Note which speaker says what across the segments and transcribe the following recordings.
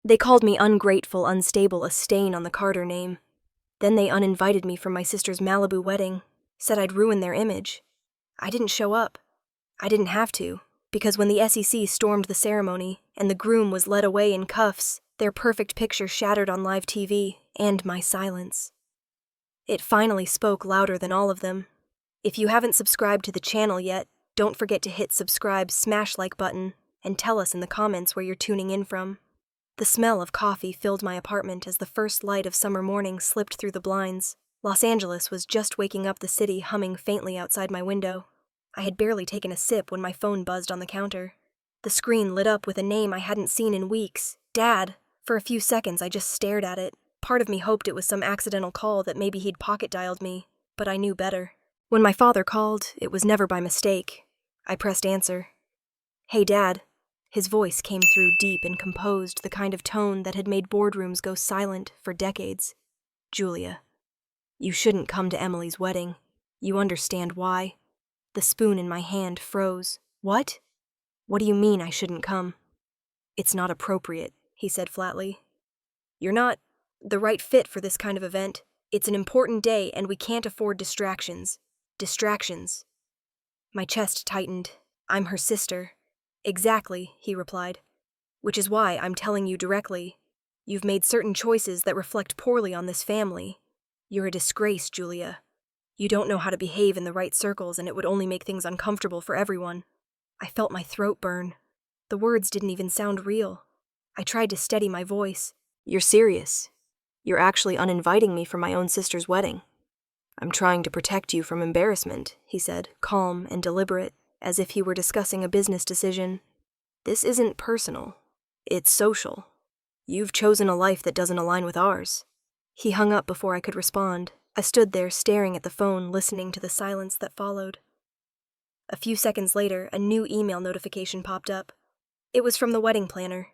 Speaker 1: They called me ungrateful, unstable, a stain on the Carter name. Then they uninvited me from my sister's Malibu wedding, said I'd ruin their image. I didn't show up. I didn't have to, because when the SEC stormed the ceremony and the groom was led away in cuffs, their perfect picture shattered on live TV, and my silence. It finally spoke louder than all of them. If you haven't subscribed to the channel yet, don't forget to hit subscribe, smash like button, and tell us in the comments where you're tuning in from. The smell of coffee filled my apartment as the first light of summer morning slipped through the blinds. Los Angeles was just waking up, the city humming faintly outside my window. I had barely taken a sip when my phone buzzed on the counter. The screen lit up with a name I hadn't seen in weeks. Dad. For a few seconds I just stared at it. Part of me hoped it was some accidental call, that maybe he'd pocket-dialed me, but I knew better. When my father called, it was never by mistake. I pressed answer. "Hey, Dad." His voice came through deep and composed, the kind of tone that had made boardrooms go silent for decades. "Julia, you shouldn't come to Emily's wedding. You understand why?" The spoon in my hand froze. "What? What do you mean I shouldn't come?" "It's not appropriate," he said flatly. "You're not the right fit for this kind of event. It's an important day and we can't afford distractions." "Distractions?" My chest tightened. "I'm her sister." "Exactly," he replied. "Which is why I'm telling you directly. You've made certain choices that reflect poorly on this family. You're a disgrace, Julia. You don't know how to behave in the right circles, and it would only make things uncomfortable for everyone." I felt my throat burn. The words didn't even sound real. I tried to steady my voice. "You're serious? You're actually uninviting me for my own sister's wedding?" "I'm trying to protect you from embarrassment," he said, calm and deliberate, as if he were discussing a business decision. "This isn't personal. It's social. You've chosen a life that doesn't align with ours." He hung up before I could respond. I stood there staring at the phone, listening to the silence that followed. A few seconds later, a new email notification popped up. It was from the wedding planner.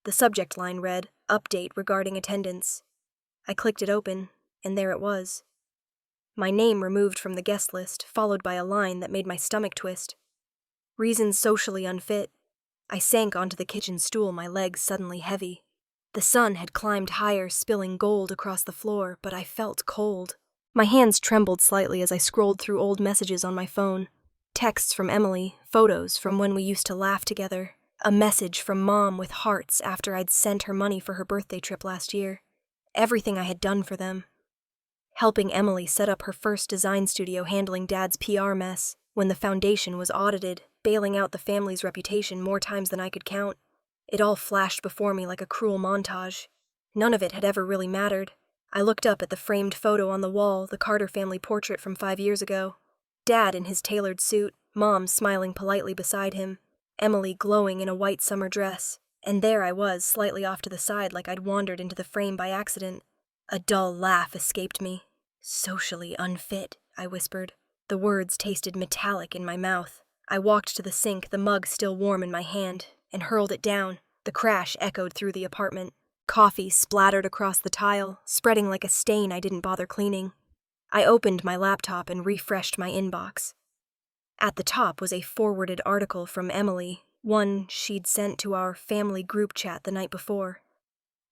Speaker 1: The subject line read, "Update regarding attendance." I clicked it open, and there it was. My name removed from the guest list, followed by a line that made my stomach twist. "Reasons socially unfit." I sank onto the kitchen stool, my legs suddenly heavy. The sun had climbed higher, spilling gold across the floor, but I felt cold. My hands trembled slightly as I scrolled through old messages on my phone. Texts from Emily, photos from when we used to laugh together, a message from Mom with hearts after I'd sent her money for her birthday trip last year. Everything I had done for them. Helping Emily set up her first design studio, handling Dad's PR mess, when the foundation was audited, bailing out the family's reputation more times than I could count. It all flashed before me like a cruel montage. None of it had ever really mattered. I looked up at the framed photo on the wall, the Carter family portrait from 5 years ago. Dad in his tailored suit, Mom smiling politely beside him, Emily glowing in a white summer dress, and there I was, slightly off to the side like I'd wandered into the frame by accident. A dull laugh escaped me. "Socially unfit," I whispered. The words tasted metallic in my mouth. I walked to the sink, the mug still warm in my hand, and hurled it down. The crash echoed through the apartment. Coffee splattered across the tile, spreading like a stain I didn't bother cleaning. I opened my laptop and refreshed my inbox. At the top was a forwarded article from Emily, one she'd sent to our family group chat the night before.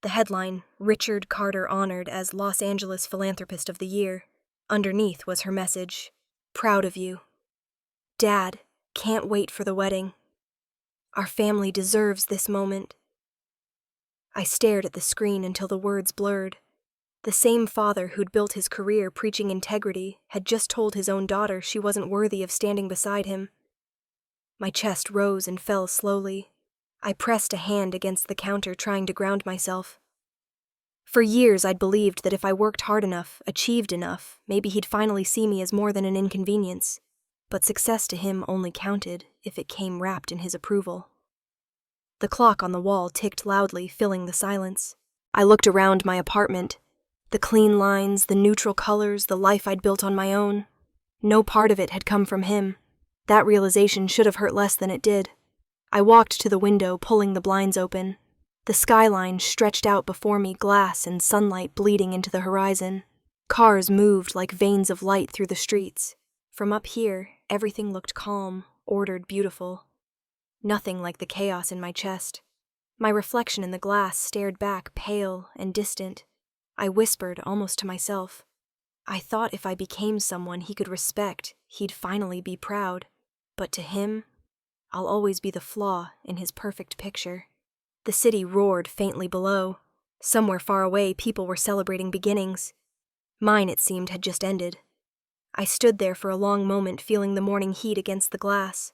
Speaker 1: The headline, "Richard Carter honored as Los Angeles Philanthropist of the Year." Underneath was her message, "Proud of you. Dad, can't wait for the wedding. Our family deserves this moment." I stared at the screen until the words blurred. The same father who'd built his career preaching integrity had just told his own daughter she wasn't worthy of standing beside him. My chest rose and fell slowly. I pressed a hand against the counter, trying to ground myself. For years I'd believed that if I worked hard enough, achieved enough, maybe he'd finally see me as more than an inconvenience. But success to him only counted if it came wrapped in his approval. The clock on the wall ticked loudly, filling the silence. I looked around my apartment. The clean lines, the neutral colors, the life I'd built on my own. No part of it had come from him. That realization should have hurt less than it did. I walked to the window, pulling the blinds open. The skyline stretched out before me, glass and sunlight bleeding into the horizon. Cars moved like veins of light through the streets. From up here, everything looked calm, ordered, beautiful. Nothing like the chaos in my chest. My reflection in the glass stared back, pale and distant. I whispered, almost to myself. I thought if I became someone he could respect, he'd finally be proud. But to him, I'll always be the flaw in his perfect picture. The city roared faintly below. Somewhere far away, people were celebrating beginnings. Mine, it seemed, had just ended. I stood there for a long moment, feeling the morning heat against the glass.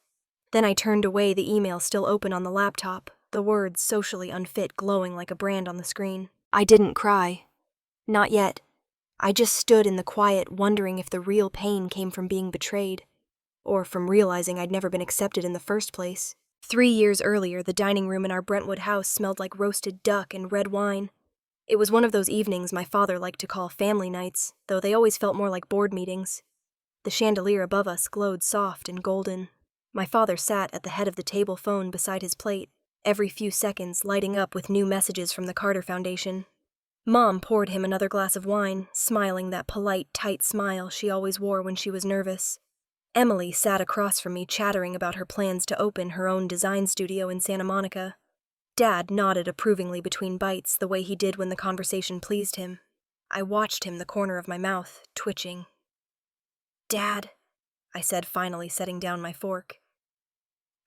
Speaker 1: Then I turned away, the email still open on the laptop, the words socially unfit glowing like a brand on the screen. I didn't cry. Not yet. I just stood in the quiet, wondering if the real pain came from being betrayed, or from realizing I'd never been accepted in the first place. 3 years earlier, the dining room in our Brentwood house smelled like roasted duck and red wine. It was one of those evenings my father liked to call family nights, though they always felt more like board meetings. The chandelier above us glowed soft and golden. My father sat at the head of the table phone beside his plate, every few seconds lighting up with new messages from the Carter Foundation. Mom poured him another glass of wine, smiling that polite, tight smile she always wore when she was nervous. Emily sat across from me, chattering about her plans to open her own design studio in Santa Monica. Dad nodded approvingly between bites, the way he did when the conversation pleased him. I watched him, the corner of my mouth, twitching. "Dad," I said, finally setting down my fork.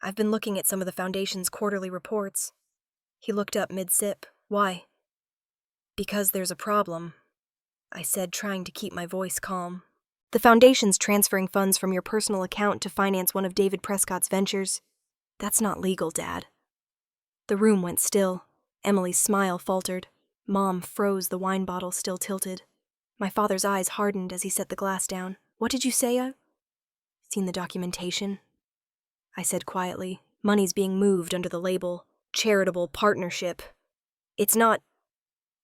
Speaker 1: "I've been looking at some of the Foundation's quarterly reports." He looked up mid-sip. "Why?" "Because there's a problem," I said, trying to keep my voice calm. "The Foundation's transferring funds from your personal account to finance one of David Prescott's ventures. That's not legal, Dad." The room went still. Emily's smile faltered. Mom froze, the wine bottle still tilted. My father's eyes hardened as he set the glass down. "What did you say? Seen the documentation?" I said quietly. "Money's being moved under the label charitable partnership. It's not.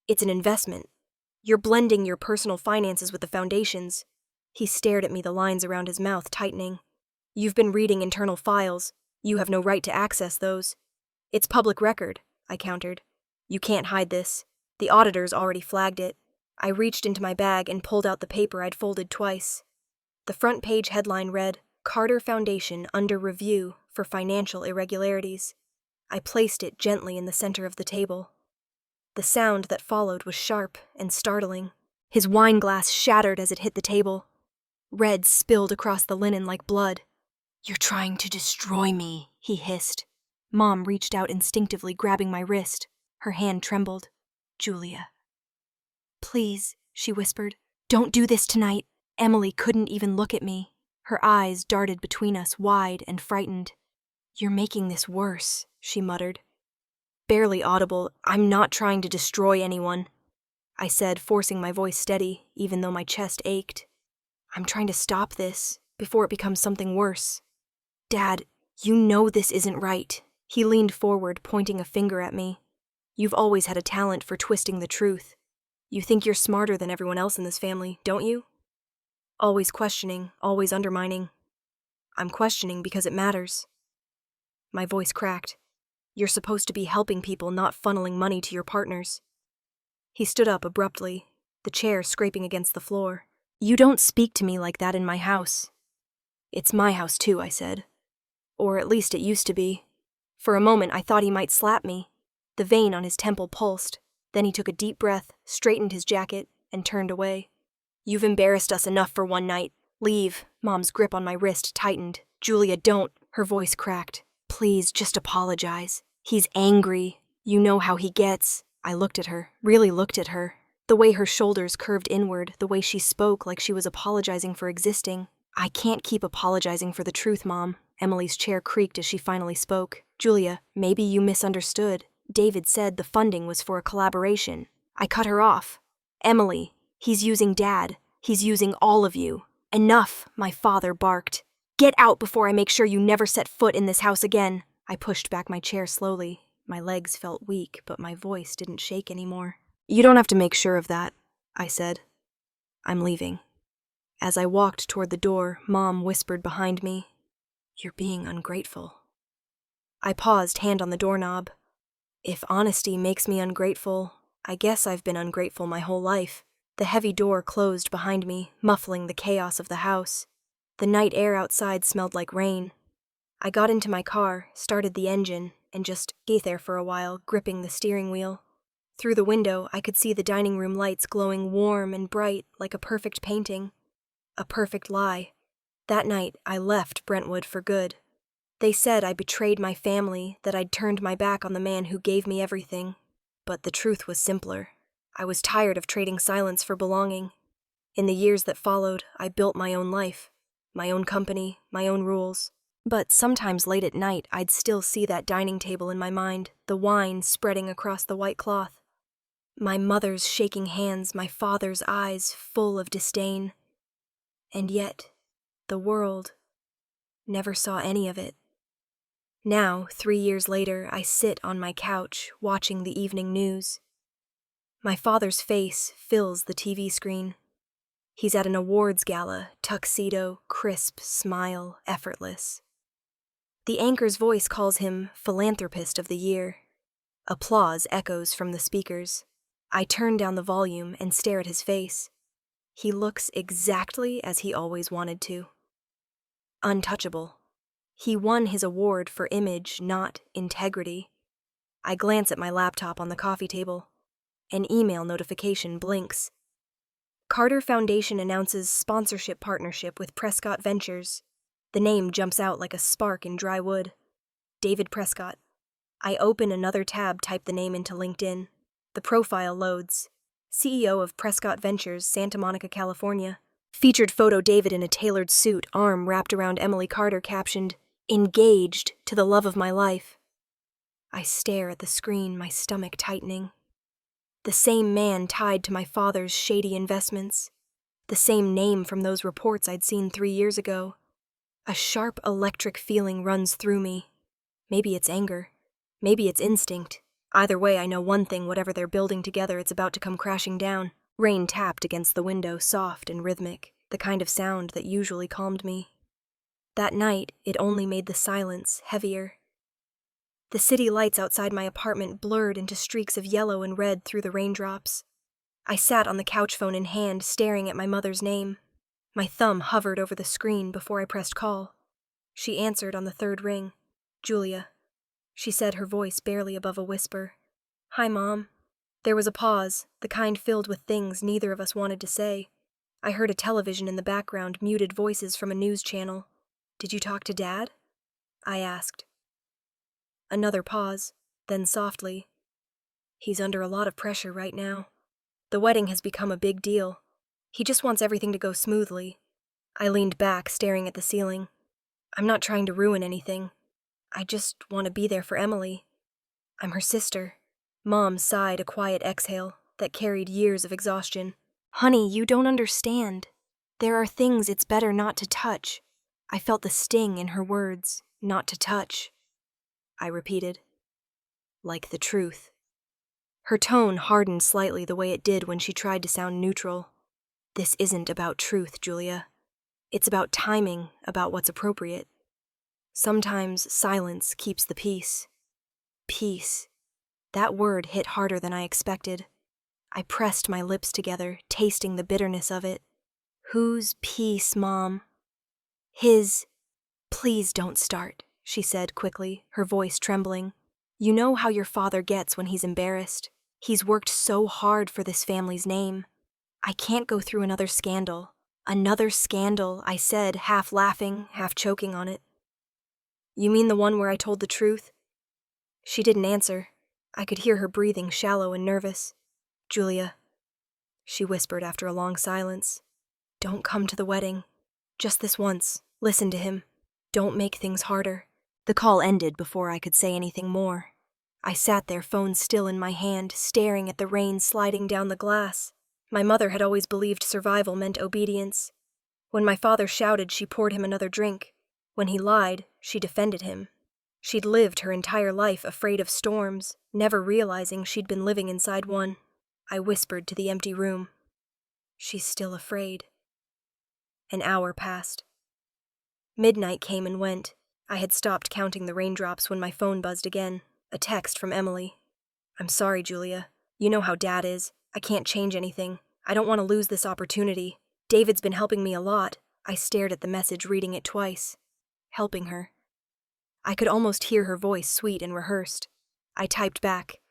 Speaker 1: It's an investment. You're blending your personal finances with the Foundation's." He stared at me, the lines around his mouth tightening. "You've been reading internal files. You have no right to access those." "It's public record," I countered. "You can't hide this. The auditors already flagged it." I reached into my bag and pulled out the paper I'd folded twice. The front page headline read, "Carter Foundation under review for financial irregularities." I placed it gently in the center of the table. The sound that followed was sharp and startling. His wine glass shattered as it hit the table. Red spilled across the linen like blood. "You're trying to destroy me," he hissed. Mom reached out instinctively, grabbing my wrist. Her hand trembled. "Julia." "Please," she whispered. "Don't do this tonight." Emily couldn't even look at me. Her eyes darted between us, wide and frightened. "You're making this worse," she muttered. Barely audible, "I'm not trying to destroy anyone," I said, forcing my voice steady, even though my chest ached. "I'm trying to stop this, before it becomes something worse." "Dad, you know this isn't right." He leaned forward, pointing a finger at me. "You've always had a talent for twisting the truth. You think you're smarter than everyone else in this family, don't you? Always questioning, always undermining." "I'm questioning because it matters." My voice cracked. "You're supposed to be helping people, not funneling money to your partners." He stood up abruptly, the chair scraping against the floor. "You don't speak to me like that in my house." "It's my house too," I said. Or at least it used to be. For a moment I thought he might slap me. The vein on his temple pulsed. Then he took a deep breath, straightened his jacket, and turned away. "You've embarrassed us enough for one night. Leave." Mom's grip on my wrist tightened. "Julia, don't." Her voice cracked. "Please, just apologize. He's angry. You know how he gets." I looked at her, really looked at her. The way her shoulders curved inward, the way she spoke like she was apologizing for existing. "I can't keep apologizing for the truth, Mom." Emily's chair creaked as she finally spoke. "Julia, maybe you misunderstood. David said the funding was for a collaboration." I cut her off. "Emily, he's using Dad. He's using all of you." "Enough," my father barked. "Get out before I make sure you never set foot in this house again." I pushed back my chair slowly. My legs felt weak, but my voice didn't shake anymore. "You don't have to make sure of that," I said. "I'm leaving." As I walked toward the door, Mom whispered behind me, "You're being ungrateful." I paused, hand on the doorknob. If honesty makes me ungrateful, I guess I've been ungrateful my whole life. The heavy door closed behind me, muffling the chaos of the house. The night air outside smelled like rain. I got into my car, started the engine, and just stay there for a while, gripping the steering wheel. Through the window, I could see the dining room lights glowing warm and bright like a perfect painting. A perfect lie. That night, I left Brentwood for good. They said I betrayed my family, that I'd turned my back on the man who gave me everything. But the truth was simpler. I was tired of trading silence for belonging. In the years that followed, I built my own life, my own company, my own rules. But sometimes late at night, I'd still see that dining table in my mind, the wine spreading across the white cloth. My mother's shaking hands, my father's eyes full of disdain. And yet, the world never saw any of it. Now, 3 years later, I sit on my couch, watching the evening news. My father's face fills the TV screen. He's at an awards gala, tuxedo, crisp, smile, effortless. The anchor's voice calls him Philanthropist of the Year. Applause echoes from the speakers. I turn down the volume and stare at his face. He looks exactly as he always wanted to. Untouchable. He won his award for image, not integrity. I glance at my laptop on the coffee table. An email notification blinks. Carter Foundation announces sponsorship partnership with Prescott Ventures. The name jumps out like a spark in dry wood. David Prescott. I open another tab, type the name into LinkedIn. The profile loads. CEO of Prescott Ventures, Santa Monica, California. Featured photo David in a tailored suit, arm wrapped around Emily Carter, captioned, "Engaged to the love of my life." I stare at the screen, my stomach tightening. The same man tied to my father's shady investments. The same name from those reports I'd seen 3 years ago. A sharp electric feeling runs through me. Maybe it's anger. Maybe it's instinct. Either way, I know one thing: whatever they're building together, it's about to come crashing down. Rain tapped against the window, soft and rhythmic, the kind of sound that usually calmed me. That night, it only made the silence heavier. The city lights outside my apartment blurred into streaks of yellow and red through the raindrops. I sat on the couch, phone in hand, staring at my mother's name. My thumb hovered over the screen before I pressed call. She answered on the third ring. "Julia," she said, her voice barely above a whisper. "Hi, Mom." There was a pause, the kind filled with things neither of us wanted to say. I heard a television in the background, muted voices from a news channel. "Did you talk to Dad?" I asked. Another pause, then softly. "He's under a lot of pressure right now. The wedding has become a big deal. He just wants everything to go smoothly." I leaned back, staring at the ceiling. "I'm not trying to ruin anything. I just want to be there for Emily. I'm her sister." Mom sighed, a quiet exhale that carried years of exhaustion. "Honey, you don't understand. There are things it's better not to touch." I felt the sting in her words. "Not to touch," I repeated. "Like the truth." Her tone hardened slightly the way it did when she tried to sound neutral. "This isn't about truth, Julia. It's about timing, about what's appropriate. Sometimes silence keeps the peace." Peace. That word hit harder than I expected. I pressed my lips together, tasting the bitterness of it. "Whose peace, Mom?" "His." "Please don't start," she said quickly, her voice trembling. "You know how your father gets when he's embarrassed. He's worked so hard for this family's name. I can't go through another scandal." "Another scandal," I said, half laughing, half choking on it. "You mean the one where I told the truth?" She didn't answer. I could hear her breathing, shallow and nervous. "Julia," she whispered after a long silence, "don't come to the wedding. Just this once. Listen to him. Don't make things harder." The call ended before I could say anything more. I sat there, phone still in my hand, staring at the rain sliding down the glass. My mother had always believed survival meant obedience. When my father shouted, she poured him another drink. When he lied, she defended him. She'd lived her entire life afraid of storms, never realizing she'd been living inside one. I whispered to the empty room. "She's still afraid." An hour passed. Midnight came and went. I had stopped counting the raindrops when my phone buzzed again. A text from Emily. "I'm sorry, Julia. You know how Dad is. I can't change anything. I don't want to lose this opportunity. David's been helping me a lot." I stared at the message, reading it twice. Helping her. I could almost hear her voice, sweet and rehearsed. I typed back,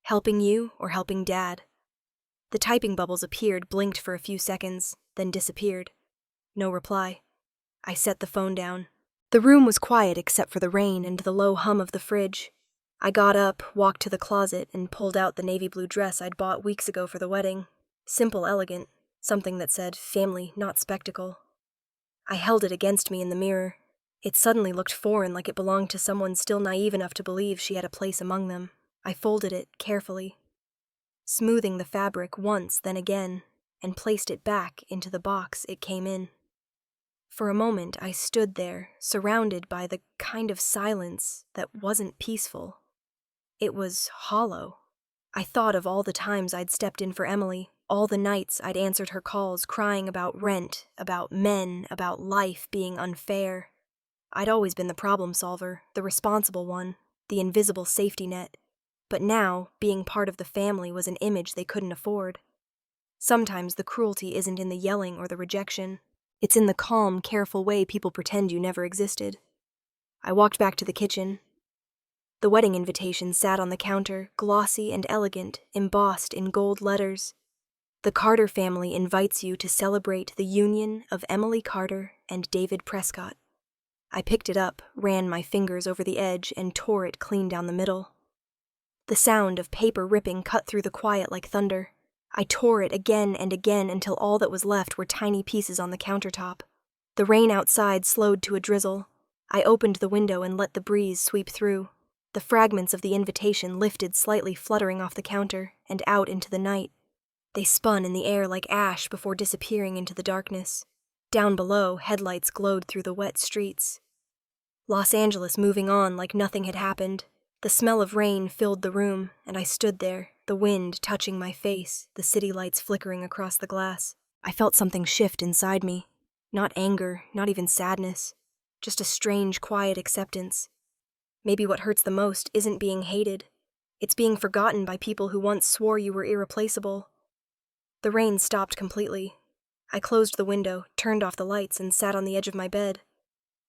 Speaker 1: "Helping you or helping Dad?" The typing bubbles appeared, blinked for a few seconds, then disappeared. No reply. I set the phone down. The room was quiet except for the rain and the low hum of the fridge. I got up, walked to the closet, and pulled out the navy blue dress I'd bought weeks ago for the wedding. Simple, elegant, something that said, "Family, not spectacle." I held it against me in the mirror. It suddenly looked foreign, like it belonged to someone still naive enough to believe she had a place among them. I folded it carefully, smoothing the fabric once, then again, and placed it back into the box it came in. For a moment, I stood there, surrounded by the kind of silence that wasn't peaceful. It was hollow. I thought of all the times I'd stepped in for Emily, all the nights I'd answered her calls, crying about rent, about men, about life being unfair. I'd always been the problem solver, the responsible one, the invisible safety net. But now, being part of the family was an image they couldn't afford. Sometimes the cruelty isn't in the yelling or the rejection. It's in the calm, careful way people pretend you never existed. I walked back to the kitchen. The wedding invitation sat on the counter, glossy and elegant, embossed in gold letters. The Carter family invites you to celebrate the union of Emily Carter and David Prescott. I picked it up, ran my fingers over the edge, and tore it clean down the middle. The sound of paper ripping cut through the quiet like thunder. I tore it again and again until all that was left were tiny pieces on the countertop. The rain outside slowed to a drizzle. I opened the window and let the breeze sweep through. The fragments of the invitation lifted slightly, fluttering off the counter and out into the night. They spun in the air like ash before disappearing into the darkness. Down below, headlights glowed through the wet streets. Los Angeles moving on like nothing had happened. The smell of rain filled the room, and I stood there, the wind touching my face, the city lights flickering across the glass. I felt something shift inside me. Not anger, not even sadness. Just a strange, quiet acceptance. Maybe what hurts the most isn't being hated. It's being forgotten by people who once swore you were irreplaceable. The rain stopped completely. I closed the window, turned off the lights, and sat on the edge of my bed.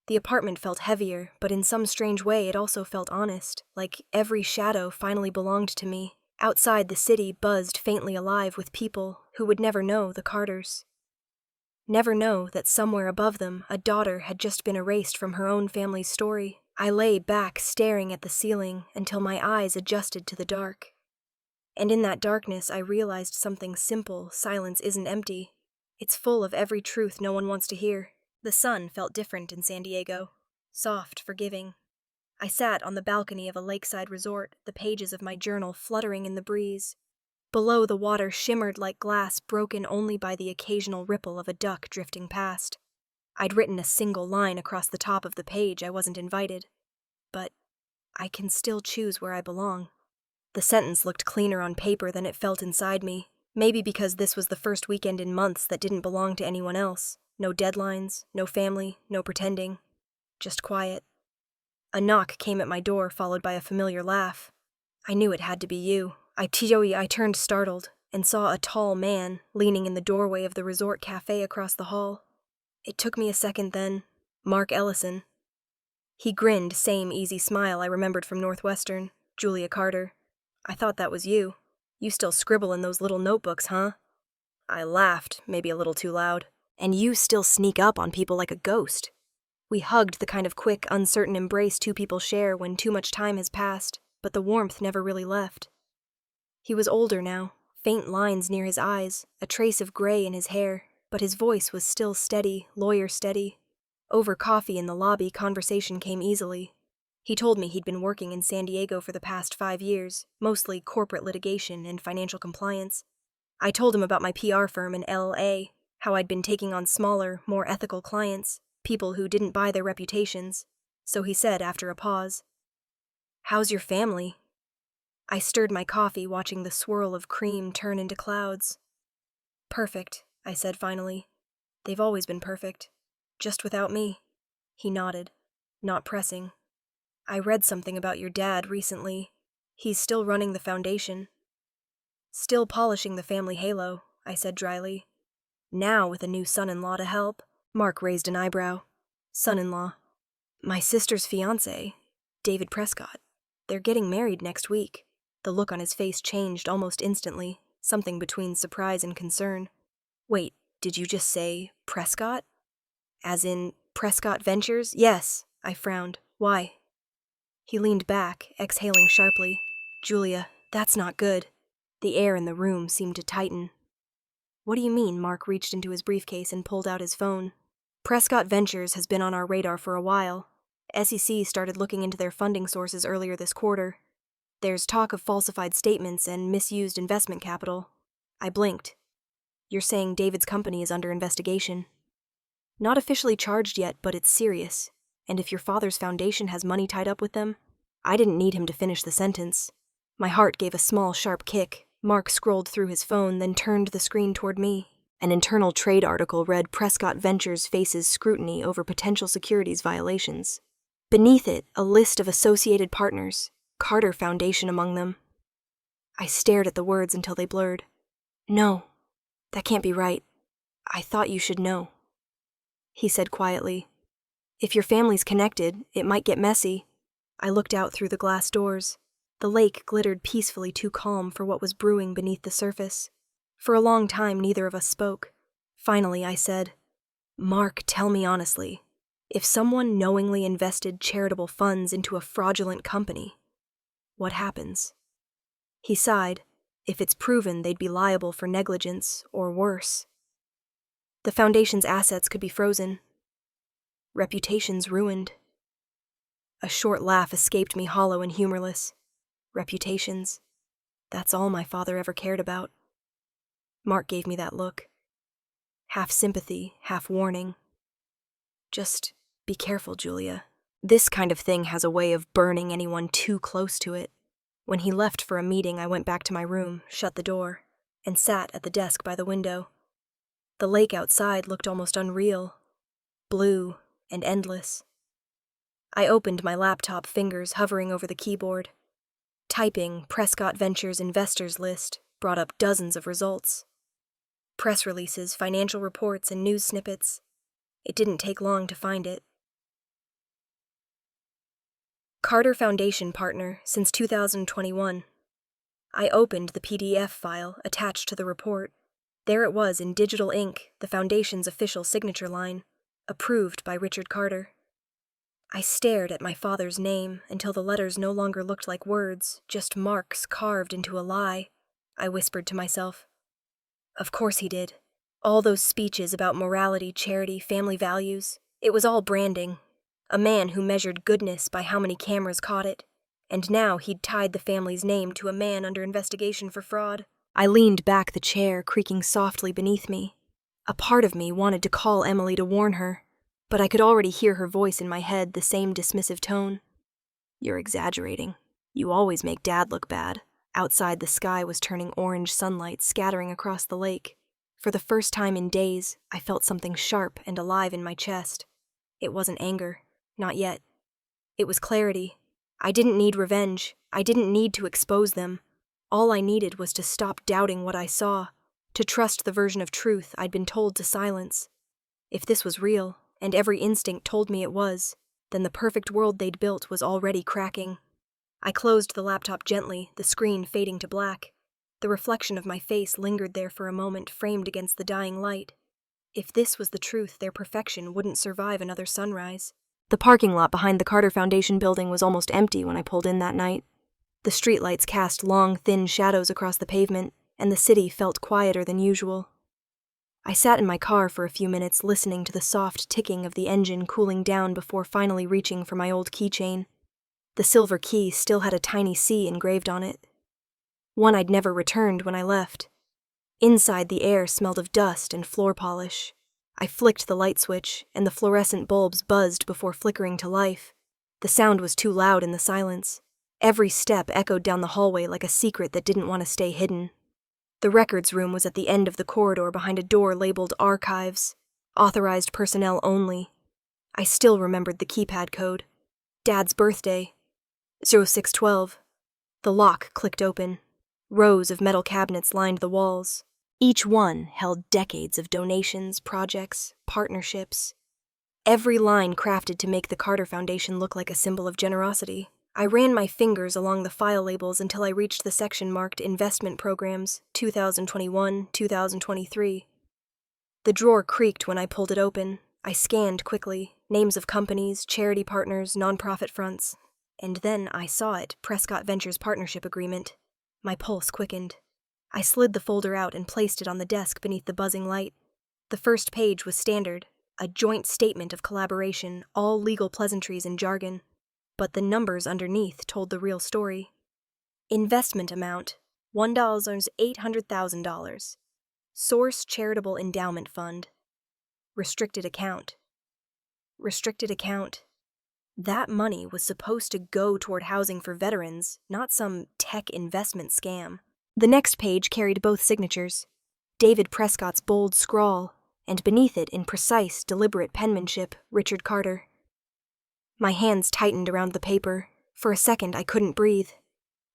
Speaker 1: The apartment felt heavier, but in some strange way it also felt honest, like every shadow finally belonged to me. Outside, the city buzzed faintly alive with people who would never know the Carters. Never know that somewhere above them, a daughter had just been erased from her own family's story. I lay back, staring at the ceiling, until my eyes adjusted to the dark. And in that darkness, I realized something simple. Silence isn't empty. It's full of every truth no one wants to hear. The sun felt different in San Diego. Soft, forgiving. I sat on the balcony of a lakeside resort, the pages of my journal fluttering in the breeze. Below, the water shimmered like glass, broken only by the occasional ripple of a duck drifting past. I'd written a single line across the top of the page. I wasn't invited. But I can still choose where I belong. The sentence looked cleaner on paper than it felt inside me. Maybe because this was the first weekend in months that didn't belong to anyone else. No deadlines, no family, no pretending. Just quiet. A knock came at my door, followed by a familiar laugh. I knew it had to be you. I turned startled and saw a tall man leaning in the doorway of the resort cafe across the hall. It took me a second then. Mark Ellison. He grinned, same easy smile I remembered from Northwestern. Julia Carter. I thought that was you. You still scribble in those little notebooks, huh? I laughed, maybe a little too loud. And you still sneak up on people like a ghost. We hugged, the kind of quick, uncertain embrace two people share when too much time has passed, but the warmth never really left. He was older now, faint lines near his eyes, a trace of gray in his hair, but his voice was still steady, lawyer steady. Over coffee in the lobby, conversation came easily. He told me he'd been working in San Diego for the past 5 years, mostly corporate litigation and financial compliance. I told him about my PR firm in LA, how I'd been taking on smaller, more ethical clients, people who didn't buy their reputations. So he said after a pause, "How's your family?" I stirred my coffee, watching the swirl of cream turn into clouds. "Perfect," I said finally. "They've always been perfect. Just without me." He nodded, not pressing. "I read something about your dad recently. He's still running the foundation." "Still polishing the family halo," I said dryly. "Now with a new son-in-law to help." Mark raised an eyebrow. "Son-in-law." My sister's fiancé, David Prescott. They're getting married next week. The look on his face changed almost instantly, something between surprise and concern. Wait, did you just say Prescott? As in Prescott Ventures? Yes, I frowned. Why? He leaned back, exhaling sharply. Julia, that's not good. The air in the room seemed to tighten. What do you mean? Mark reached into his briefcase and pulled out his phone. Prescott Ventures has been on our radar for a while. SEC started looking into their funding sources earlier this quarter. There's talk of falsified statements and misused investment capital. I blinked. You're saying David's company is under investigation? Not officially charged yet, but it's serious. And if your father's foundation has money tied up with them? I didn't need him to finish the sentence. My heart gave a small, sharp kick. Mark scrolled through his phone, then turned the screen toward me. An internal trade article read Prescott Ventures faces scrutiny over potential securities violations. Beneath it, a list of associated partners, Carter Foundation among them. I stared at the words until they blurred. No, that can't be right. I thought you should know. He said quietly, if your family's connected, it might get messy. I looked out through the glass doors. The lake glittered peacefully too calm for what was brewing beneath the surface. For a long time, neither of us spoke. Finally, I said, Mark, tell me honestly, if someone knowingly invested charitable funds into a fraudulent company, what happens? He sighed. If it's proven, they'd be liable for negligence or worse. The foundation's assets could be frozen. Reputations ruined. A short laugh escaped me, hollow and humorless. Reputations. That's all my father ever cared about. Mark gave me that look. Half sympathy, half warning. Just be careful, Julia. This kind of thing has a way of burning anyone too close to it. When he left for a meeting, I went back to my room, shut the door, and sat at the desk by the window. The lake outside looked almost unreal, blue and endless. I opened my laptop, fingers hovering over the keyboard. Typing Prescott Ventures Investors List brought up dozens of results. Press releases, financial reports, and news snippets. It didn't take long to find it. Carter Foundation partner since 2021. I opened the PDF file attached to the report. There it was in digital ink, the foundation's official signature line, approved by Richard Carter. I stared at my father's name until the letters no longer looked like words, just marks carved into a lie. I whispered to myself. Of course he did. All those speeches about morality, charity, family values, it was all branding. A man who measured goodness by how many cameras caught it. And now he'd tied the family's name to a man under investigation for fraud. I leaned back the chair, creaking softly beneath me. A part of me wanted to call Emily to warn her, but I could already hear her voice in my head, the same dismissive tone. You're exaggerating. You always make Dad look bad. Outside, the sky was turning orange sunlight, scattering across the lake. For the first time in days, I felt something sharp and alive in my chest. It wasn't anger. Not yet. It was clarity. I didn't need revenge. I didn't need to expose them. All I needed was to stop doubting what I saw, to trust the version of truth I'd been told to silence. If this was real, and every instinct told me it was, then the perfect world they'd built was already cracking. I closed the laptop gently, the screen fading to black. The reflection of my face lingered there for a moment, framed against the dying light. If this was the truth, their perfection wouldn't survive another sunrise. The parking lot behind the Carter Foundation building was almost empty when I pulled in that night. The streetlights cast long, thin shadows across the pavement, and the city felt quieter than usual. I sat in my car for a few minutes, listening to the soft ticking of the engine cooling down before finally reaching for my old keychain. The silver key still had a tiny C engraved on it. One I'd never returned when I left. Inside, the air smelled of dust and floor polish. I flicked the light switch, and the fluorescent bulbs buzzed before flickering to life. The sound was too loud in the silence. Every step echoed down the hallway like a secret that didn't want to stay hidden. The records room was at the end of the corridor behind a door labeled Archives, authorized personnel only. I still remembered the keypad code. Dad's birthday. 0612. The lock clicked open. Rows of metal cabinets lined the walls. Each one held decades of donations, projects, partnerships. Every line crafted to make the Carter Foundation look like a symbol of generosity. I ran my fingers along the file labels until I reached the section marked Investment Programs, 2021-2023. The drawer creaked when I pulled it open. I scanned quickly, names of companies, charity partners, nonprofit fronts. And then I saw it, Prescott Ventures Partnership Agreement. My pulse quickened. I slid the folder out and placed it on the desk beneath the buzzing light. The first page was standard, a joint statement of collaboration, all legal pleasantries and jargon. But the numbers underneath told the real story. Investment amount, $1,800,000. Source Charitable Endowment Fund. Restricted account. Restricted account. That money was supposed to go toward housing for veterans, not some tech investment scam. The next page carried both signatures, David Prescott's bold scrawl, and beneath it, in precise, deliberate penmanship, Richard Carter. My hands tightened around the paper. For a second, I couldn't breathe.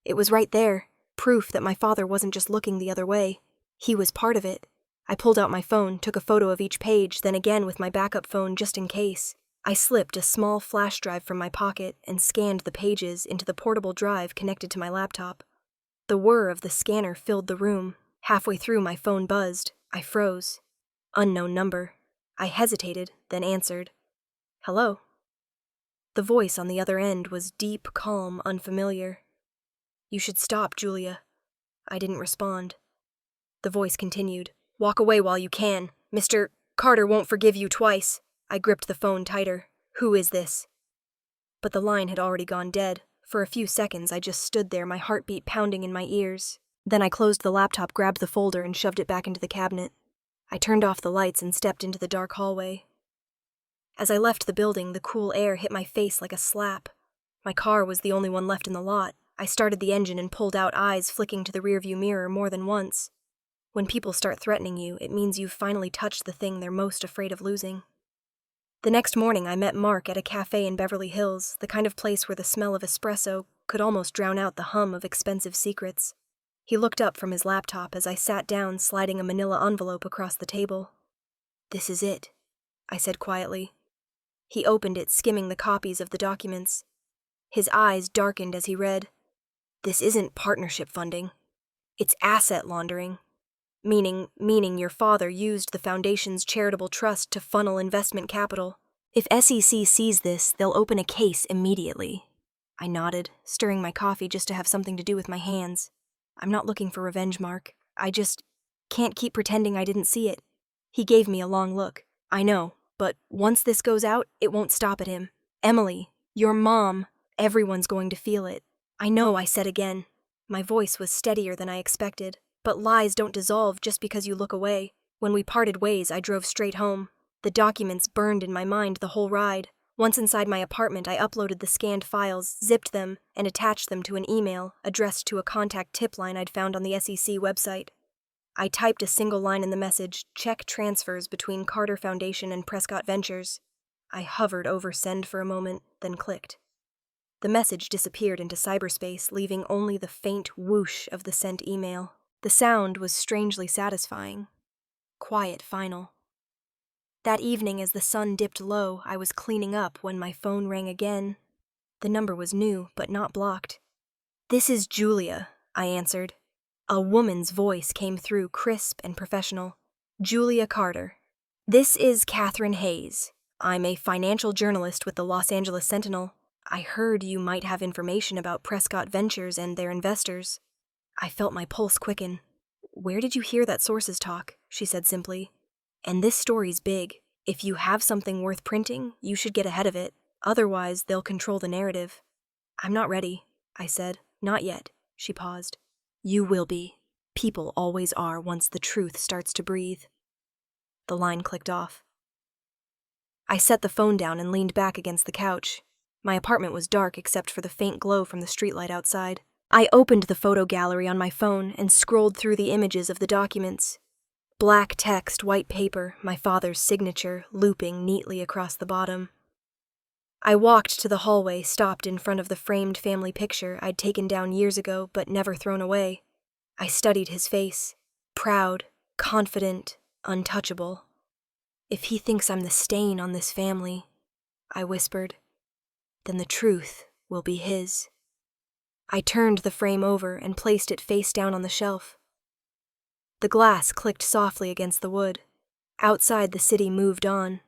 Speaker 1: It was right there, proof that my father wasn't just looking the other way. He was part of it. I pulled out my phone, took a photo of each page, then again with my backup phone just in case. I slipped a small flash drive from my pocket and scanned the pages into the portable drive connected to my laptop. The whir of the scanner filled the room. Halfway through, my phone buzzed. I froze. Unknown number. I hesitated, then answered. Hello? The voice on the other end was deep, calm, unfamiliar. You should stop, Julia. I didn't respond. The voice continued. Walk away while you can. Mr. Carter won't forgive you twice. I gripped the phone tighter. Who is this? But the line had already gone dead. For a few seconds, I just stood there, my heartbeat pounding in my ears. Then I closed the laptop, grabbed the folder, and shoved it back into the cabinet. I turned off the lights and stepped into the dark hallway. As I left the building, the cool air hit my face like a slap. My car was the only one left in the lot. I started the engine and pulled out, eyes flicking to the rearview mirror more than once. When people start threatening you, it means you've finally touched the thing they're most afraid of losing. The next morning, I met Mark at a cafe in Beverly Hills, the kind of place where the smell of espresso could almost drown out the hum of expensive secrets. He looked up from his laptop as I sat down, sliding a manila envelope across the table. This is it, I said quietly. He opened it, skimming the copies of the documents. His eyes darkened as he read. This isn't partnership funding. It's asset laundering. Meaning your father used the foundation's charitable trust to funnel investment capital. If SEC sees this, they'll open a case immediately. I nodded, stirring my coffee just to have something to do with my hands. I'm not looking for revenge, Mark. I just can't keep pretending I didn't see it. He gave me a long look. I know, but once this goes out, it won't stop at him. Emily, your mom, everyone's going to feel it. I know, I said again. My voice was steadier than I expected. But lies don't dissolve just because you look away. When we parted ways, I drove straight home. The documents burned in my mind the whole ride. Once inside my apartment, I uploaded the scanned files, zipped them, and attached them to an email addressed to a contact tip line I'd found on the SEC website. I typed a single line in the message, check transfers between Carter Foundation and Prescott Ventures. I hovered over send for a moment, then clicked. The message disappeared into cyberspace, leaving only the faint whoosh of the sent email. The sound was strangely satisfying. Quiet final. That evening, as the sun dipped low, I was cleaning up when my phone rang again. The number was new, but not blocked. This is Julia, I answered. A woman's voice came through, crisp and professional. Julia Carter. This is Catherine Hayes. I'm a financial journalist with the Los Angeles Sentinel. I heard you might have information about Prescott Ventures and their investors. I felt my pulse quicken. Where did you hear that sources talk? She said simply. And this story's big. If you have something worth printing, you should get ahead of it. Otherwise, they'll control the narrative. I'm not ready, I said. Not yet. She paused. You will be. People always are once the truth starts to breathe. The line clicked off. I set the phone down and leaned back against the couch. My apartment was dark except for the faint glow from the streetlight outside. I opened the photo gallery on my phone and scrolled through the images of the documents. Black text, white paper, my father's signature looping neatly across the bottom. I walked to the hallway, stopped in front of the framed family picture I'd taken down years ago but never thrown away. I studied his face. Proud, confident, untouchable. If he thinks I'm the stain on this family, I whispered, then the truth will be his. I turned the frame over and placed it face down on the shelf. The glass clicked softly against the wood. Outside, the city moved on.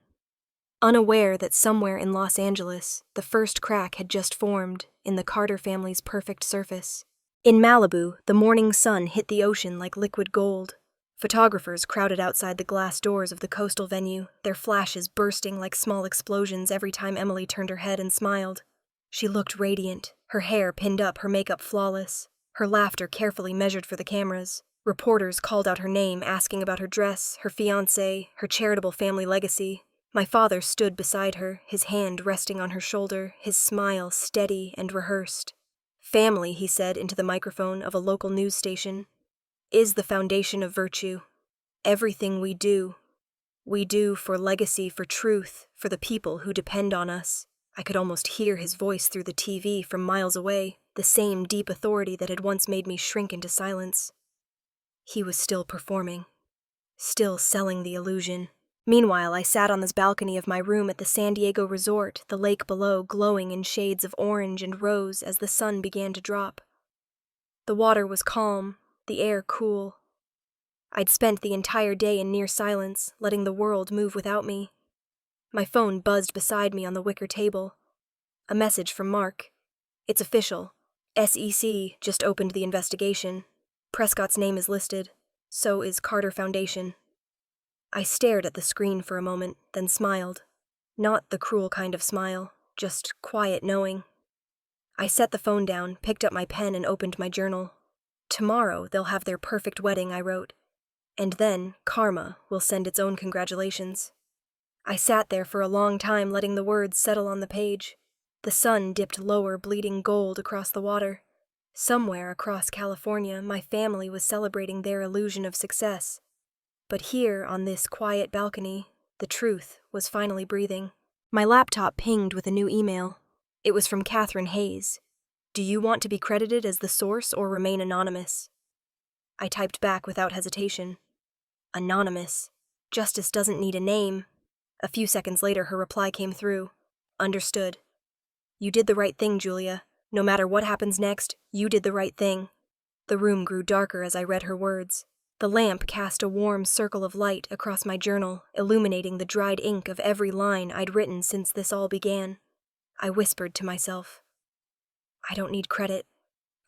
Speaker 1: Unaware that somewhere in Los Angeles, the first crack had just formed in the Carter family's perfect surface. In Malibu, the morning sun hit the ocean like liquid gold. Photographers crowded outside the glass doors of the coastal venue, their flashes bursting like small explosions every time Emily turned her head and smiled. She looked radiant, her hair pinned up, her makeup flawless, her laughter carefully measured for the cameras. Reporters called out her name, asking about her dress, her fiancé, her charitable family legacy. My father stood beside her, his hand resting on her shoulder, his smile steady and rehearsed. Family, he said into the microphone of a local news station, is the foundation of virtue. Everything we do for legacy, for truth, for the people who depend on us. I could almost hear his voice through the TV from miles away, the same deep authority that had once made me shrink into silence. He was still performing, still selling the illusion. Meanwhile, I sat on this balcony of my room at the San Diego resort, the lake below glowing in shades of orange and rose as the sun began to drop. The water was calm, the air cool. I'd spent the entire day in near silence, letting the world move without me. My phone buzzed beside me on the wicker table. A message from Mark. It's official. SEC just opened the investigation. Prescott's name is listed. So is Carter Foundation. I stared at the screen for a moment, then smiled. Not the cruel kind of smile, just quiet knowing. I set the phone down, picked up my pen, and opened my journal. Tomorrow they'll have their perfect wedding, I wrote. And then karma will send its own congratulations. I sat there for a long time, letting the words settle on the page. The sun dipped lower, bleeding gold across the water. Somewhere across California, my family was celebrating their illusion of success. But here, on this quiet balcony, the truth was finally breathing. My laptop pinged with a new email. It was from Catherine Hayes. Do you want to be credited as the source or remain anonymous? I typed back without hesitation. Anonymous. Justice doesn't need a name. A few seconds later, her reply came through. Understood. You did the right thing, Julia. No matter what happens next, you did the right thing. The room grew darker as I read her words. The lamp cast a warm circle of light across my journal, illuminating the dried ink of every line I'd written since this all began. I whispered to myself, I don't need credit.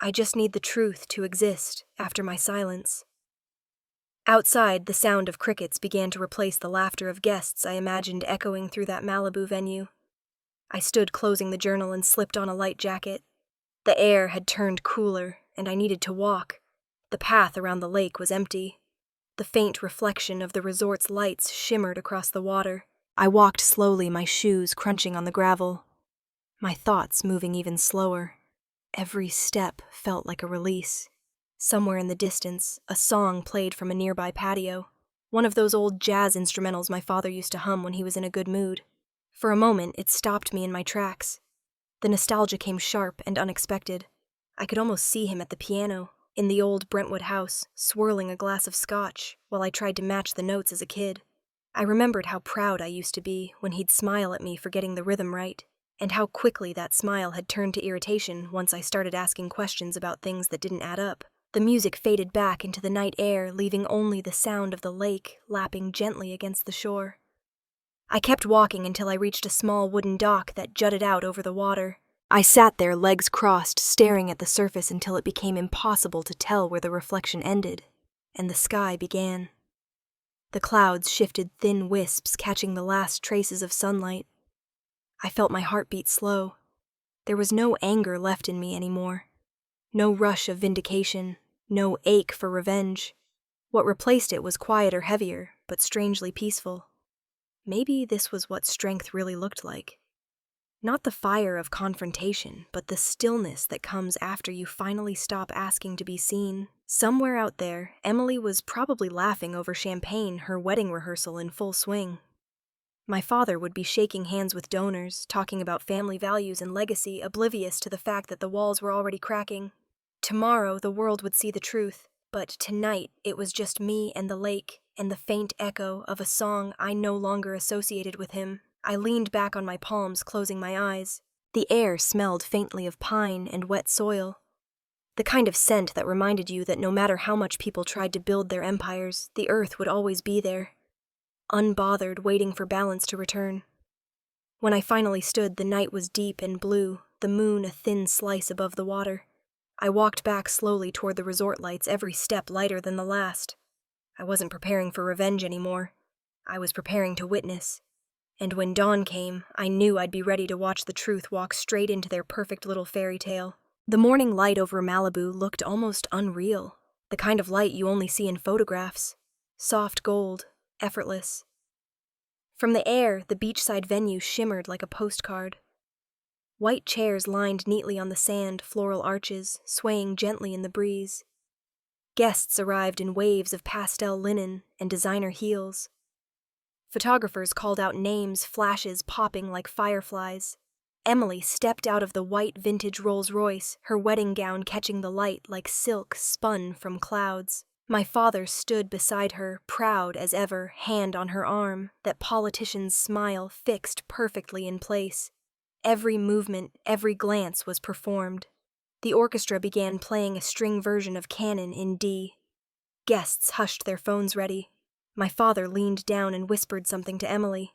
Speaker 1: I just need the truth to exist after my silence. Outside, the sound of crickets began to replace the laughter of guests I imagined echoing through that Malibu venue. I stood closing the journal and slipped on a light jacket. The air had turned cooler, and I needed to walk. The path around the lake was empty. The faint reflection of the resort's lights shimmered across the water. I walked slowly, my shoes crunching on the gravel. My thoughts moving even slower. Every step felt like a release. Somewhere in the distance, a song played from a nearby patio. One of those old jazz instrumentals my father used to hum when he was in a good mood. For a moment, it stopped me in my tracks. The nostalgia came sharp and unexpected. I could almost see him at the piano, in the old Brentwood house, swirling a glass of scotch, while I tried to match the notes as a kid. I remembered how proud I used to be when he'd smile at me for getting the rhythm right, and how quickly that smile had turned to irritation once I started asking questions about things that didn't add up. The music faded back into the night air, leaving only the sound of the lake lapping gently against the shore. I kept walking until I reached a small wooden dock that jutted out over the water. I sat there, legs crossed, staring at the surface until it became impossible to tell where the reflection ended, and the sky began. The clouds shifted thin wisps, catching the last traces of sunlight. I felt my heartbeat slow. There was no anger left in me anymore. No rush of vindication, no ache for revenge. What replaced it was quieter, heavier, but strangely peaceful. Maybe this was what strength really looked like. Not the fire of confrontation, but the stillness that comes after you finally stop asking to be seen. Somewhere out there, Emily was probably laughing over champagne, her wedding rehearsal in full swing. My father would be shaking hands with donors, talking about family values and legacy, oblivious to the fact that the walls were already cracking. Tomorrow, the world would see the truth, but tonight it was just me and the lake, and the faint echo of a song I no longer associated with him. I leaned back on my palms, closing my eyes. The air smelled faintly of pine and wet soil. The kind of scent that reminded you that no matter how much people tried to build their empires, the earth would always be there, unbothered, waiting for balance to return. When I finally stood, the night was deep and blue, the moon a thin slice above the water. I walked back slowly toward the resort lights, every step lighter than the last. I wasn't preparing for revenge anymore. I was preparing to witness. And when dawn came, I knew I'd be ready to watch the truth walk straight into their perfect little fairy tale. The morning light over Malibu looked almost unreal, the kind of light you only see in photographs. Soft gold, effortless. From the air, the beachside venue shimmered like a postcard. White chairs lined neatly on the sand, floral arches, swaying gently in the breeze. Guests arrived in waves of pastel linen and designer heels. Photographers called out names, flashes popping like fireflies. Emily stepped out of the white vintage Rolls-Royce, her wedding gown catching the light like silk spun from clouds. My father stood beside her, proud as ever, hand on her arm, that politician's smile fixed perfectly in place. Every movement, every glance was performed. The orchestra began playing a string version of Canon in D. Guests hushed their phones ready. My father leaned down and whispered something to Emily.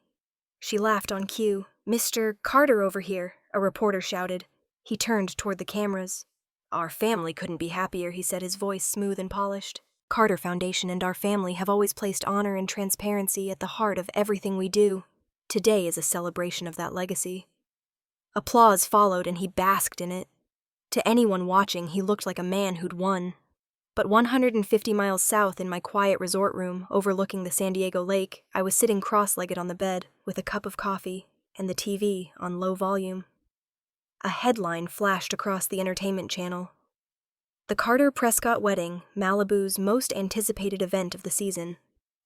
Speaker 1: She laughed on cue. "Mr. Carter over here," a reporter shouted. He turned toward the cameras. "Our family couldn't be happier," he said, his voice smooth and polished. "Carter Foundation and our family have always placed honor and transparency at the heart of everything we do. Today is a celebration of that legacy." Applause followed, and he basked in it. To anyone watching, he looked like a man who'd won. But 150 miles south in my quiet resort room, overlooking the San Diego lake, I was sitting cross-legged on the bed, with a cup of coffee and the TV on low volume. A headline flashed across the entertainment channel. "The Carter-Prescott Wedding, Malibu's most anticipated event of the season."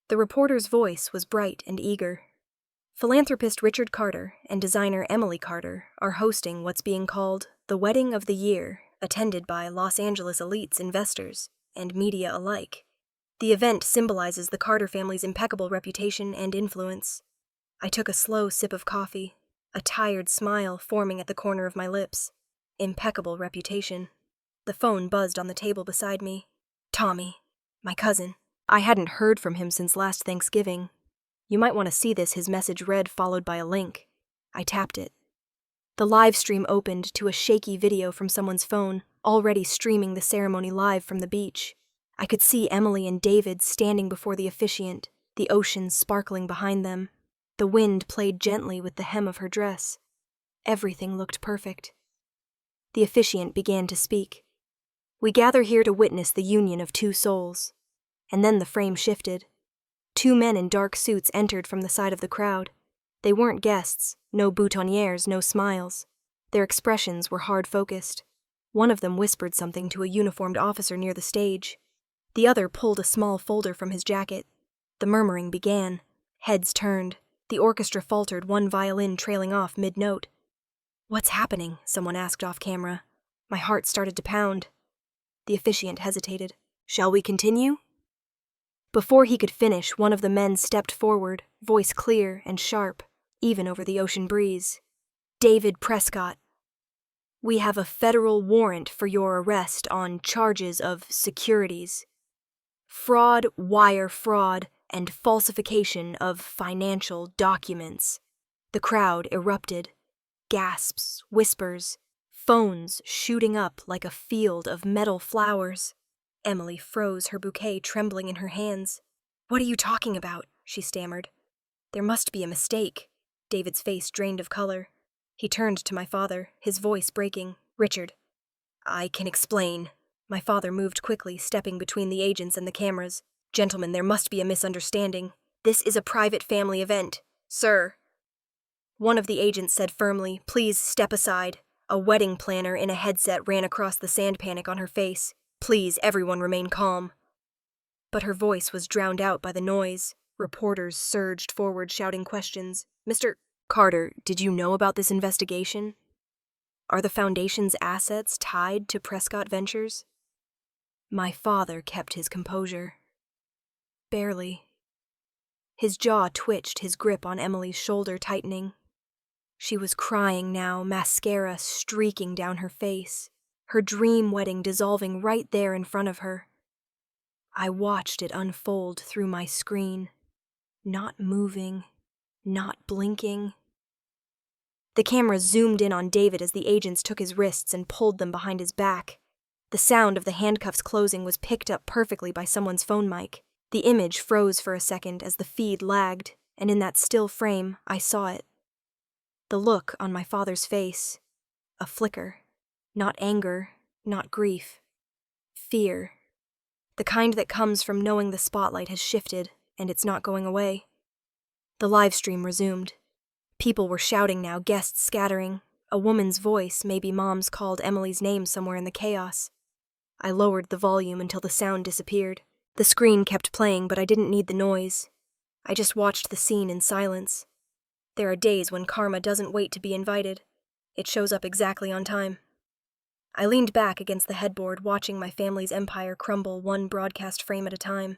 Speaker 1: The reporter's voice was bright and eager. Philanthropist Richard Carter and designer Emily Carter are hosting what's being called the Wedding of the Year, attended by Los Angeles elites, investors, and media alike. The event symbolizes the Carter family's impeccable reputation and influence. I took a slow sip of coffee, a tired smile forming at the corner of my lips. Impeccable reputation. The phone buzzed on the table beside me. Tommy, my cousin. I hadn't heard from him since last Thanksgiving. "You might want to see this," his message read, followed by a link. I tapped it. The live stream opened to a shaky video from someone's phone, already streaming the ceremony live from the beach. I could see Emily and David standing before the officiant, the ocean sparkling behind them. The wind played gently with the hem of her dress. Everything looked perfect. The officiant began to speak. "We gather here to witness the union of two souls." And then the frame shifted. Two men in dark suits entered from the side of the crowd. They weren't guests, no boutonnieres, no smiles. Their expressions were hard-focused. One of them whispered something to a uniformed officer near the stage. The other pulled a small folder from his jacket. The murmuring began. Heads turned. The orchestra faltered, one violin trailing off mid-note. "What's happening?" someone asked off camera. My heart started to pound. The officiant hesitated. "Shall we continue?" Before he could finish, one of the men stepped forward, voice clear and sharp, even over the ocean breeze. "David Prescott, we have a federal warrant for your arrest on charges of securities, fraud, wire fraud, and falsification of financial documents." The crowd erupted. Gasps, whispers, phones shooting up like a field of metal flowers. Emily froze, her bouquet trembling in her hands. "What are you talking about?" she stammered. "There must be a mistake." David's face drained of color. He turned to my father, his voice breaking. "Richard, I can explain." My father moved quickly, stepping between the agents and the cameras. "Gentlemen, there must be a misunderstanding. This is a private family event. Sir." One of the agents said firmly, "Please step aside." A wedding planner in a headset ran across the sand panic on her face. "Please, everyone remain calm." But her voice was drowned out by the noise. Reporters surged forward, shouting questions. "Mr. Carter, did you know about this investigation? Are the foundation's assets tied to Prescott Ventures?" My father kept his composure. "Barely." His jaw twitched, his grip on Emily's shoulder tightening. She was crying now, mascara streaking down her face, her dream wedding dissolving right there in front of her. I watched it unfold through my screen, not moving, not blinking. The camera zoomed in on David as the agents took his wrists and pulled them behind his back. The sound of the handcuffs closing was picked up perfectly by someone's phone mic. The image froze for a second as the feed lagged, and in that still frame, I saw it. The look on my father's face. A flicker. Not anger, not grief. Fear. The kind that comes from knowing the spotlight has shifted, and it's not going away. The live stream resumed. People were shouting now, guests scattering. A woman's voice, maybe Mom's, called Emily's name somewhere in the chaos. I lowered the volume until the sound disappeared. The screen kept playing, but I didn't need the noise. I just watched the scene in silence. There are days when karma doesn't wait to be invited. It shows up exactly on time. I leaned back against the headboard, watching my family's empire crumble one broadcast frame at a time.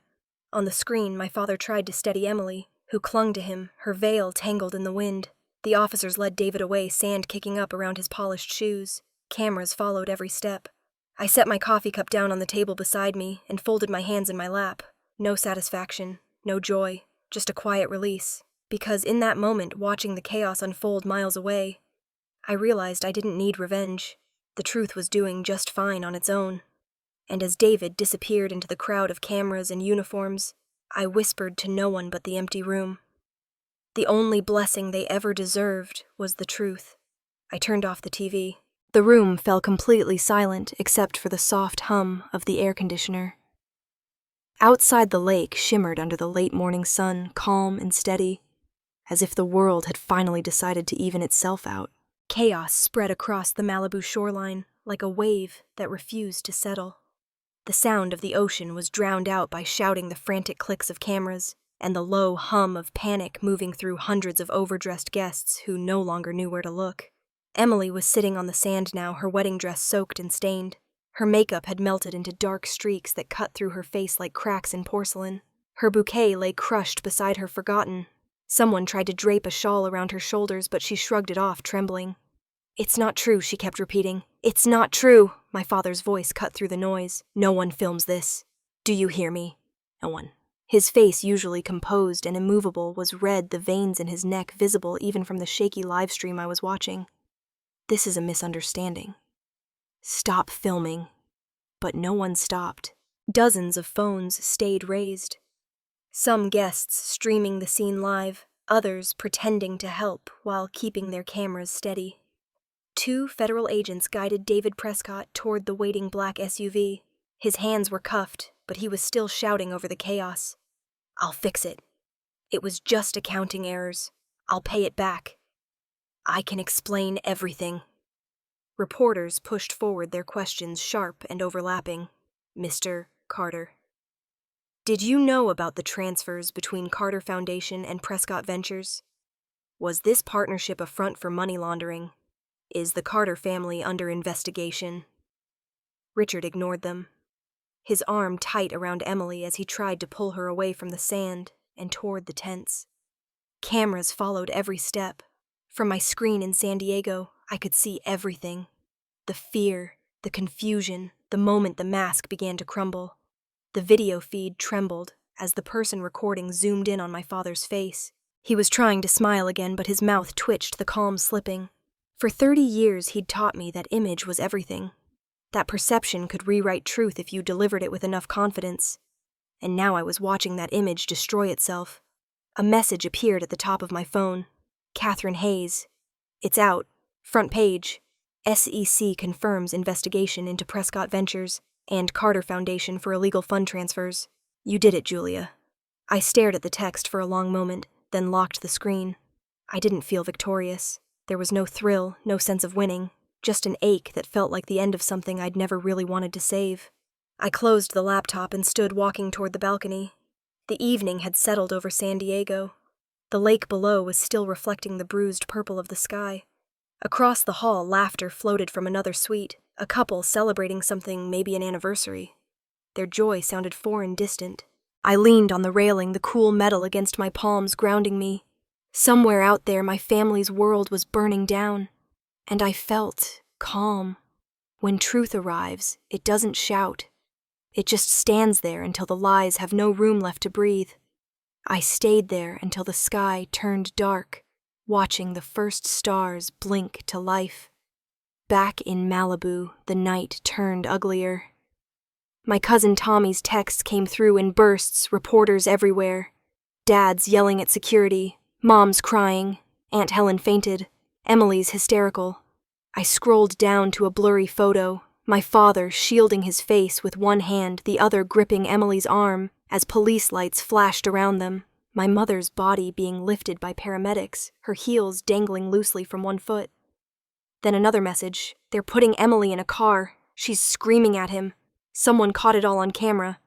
Speaker 1: On the screen, my father tried to steady Emily, who clung to him, her veil tangled in the wind. The officers led David away, sand kicking up around his polished shoes. Cameras followed every step. I set my coffee cup down on the table beside me and folded my hands in my lap. No satisfaction, no joy, just a quiet release. Because in that moment, watching the chaos unfold miles away, I realized I didn't need revenge. The truth was doing just fine on its own. And as David disappeared into the crowd of cameras and uniforms, I whispered to no one but the empty room. The only blessing they ever deserved was the truth. I turned off the TV. The room fell completely silent except for the soft hum of the air conditioner. Outside, the lake shimmered under the late morning sun, calm and steady, as if the world had finally decided to even itself out. Chaos spread across the Malibu shoreline like a wave that refused to settle. The sound of the ocean was drowned out by shouting the frantic clicks of cameras and the low hum of panic moving through hundreds of overdressed guests who no longer knew where to look. Emily was sitting on the sand now, her wedding dress soaked and stained. Her makeup had melted into dark streaks that cut through her face like cracks in porcelain. Her bouquet lay crushed beside her, forgotten. Someone tried to drape a shawl around her shoulders, but she shrugged it off, trembling. "It's not true," she kept repeating. "It's not true." My father's voice cut through the noise. "No one films this. Do you hear me? No one." His face, usually composed and immovable, was red, the veins in his neck visible even from the shaky live stream I was watching. "This is a misunderstanding. Stop filming." But no one stopped. Dozens of phones stayed raised. Some guests streaming the scene live, others pretending to help while keeping their cameras steady. 2 federal agents guided David Prescott toward the waiting black SUV. His hands were cuffed, but he was still shouting over the chaos. "I'll fix it. It was just accounting errors. I'll pay it back. I can explain everything." Reporters pushed forward their questions, sharp and overlapping. "Mr. Carter, did you know about the transfers between Carter Foundation and Prescott Ventures? Was this partnership a front for money laundering? Is the Carter family under investigation?" Richard ignored them, his arm tight around Emily as he tried to pull her away from the sand and toward the tents. Cameras followed every step. From my screen in San Diego, I could see everything. The fear, the confusion, the moment the mask began to crumble. The video feed trembled as the person recording zoomed in on my father's face. He was trying to smile again, but his mouth twitched, the calm slipping. For 30 years, he'd taught me that image was everything. That perception could rewrite truth if you delivered it with enough confidence. And now I was watching that image destroy itself. A message appeared at the top of my phone. "Catherine Hayes. It's out. Front page. SEC confirms investigation into Prescott Ventures and Carter Foundation for illegal fund transfers. You did it, Julia." I stared at the text for a long moment, then locked the screen. I didn't feel victorious. There was no thrill, no sense of winning, just an ache that felt like the end of something I'd never really wanted to save. I closed the laptop and stood walking toward the balcony. The evening had settled over San Diego. The lake below was still reflecting the bruised purple of the sky. Across the hall, laughter floated from another suite, a couple celebrating something, maybe an anniversary. Their joy sounded foreign, distant. I leaned on the railing, the cool metal against my palms grounding me. Somewhere out there, my family's world was burning down, and I felt calm. When truth arrives, it doesn't shout. It just stands there until the lies have no room left to breathe. I stayed there until the sky turned dark, watching the first stars blink to life. Back in Malibu, the night turned uglier. My cousin Tommy's texts came through in bursts, reporters everywhere. Dad's yelling at security, Mom's crying, Aunt Helen fainted, Emily's hysterical. I scrolled down to a blurry photo, my father shielding his face with one hand, the other gripping Emily's arm as police lights flashed around them, my mother's body being lifted by paramedics, her heels dangling loosely from one foot. Then another message, they're putting Emily in a car, she's screaming at him. Someone caught it all on camera.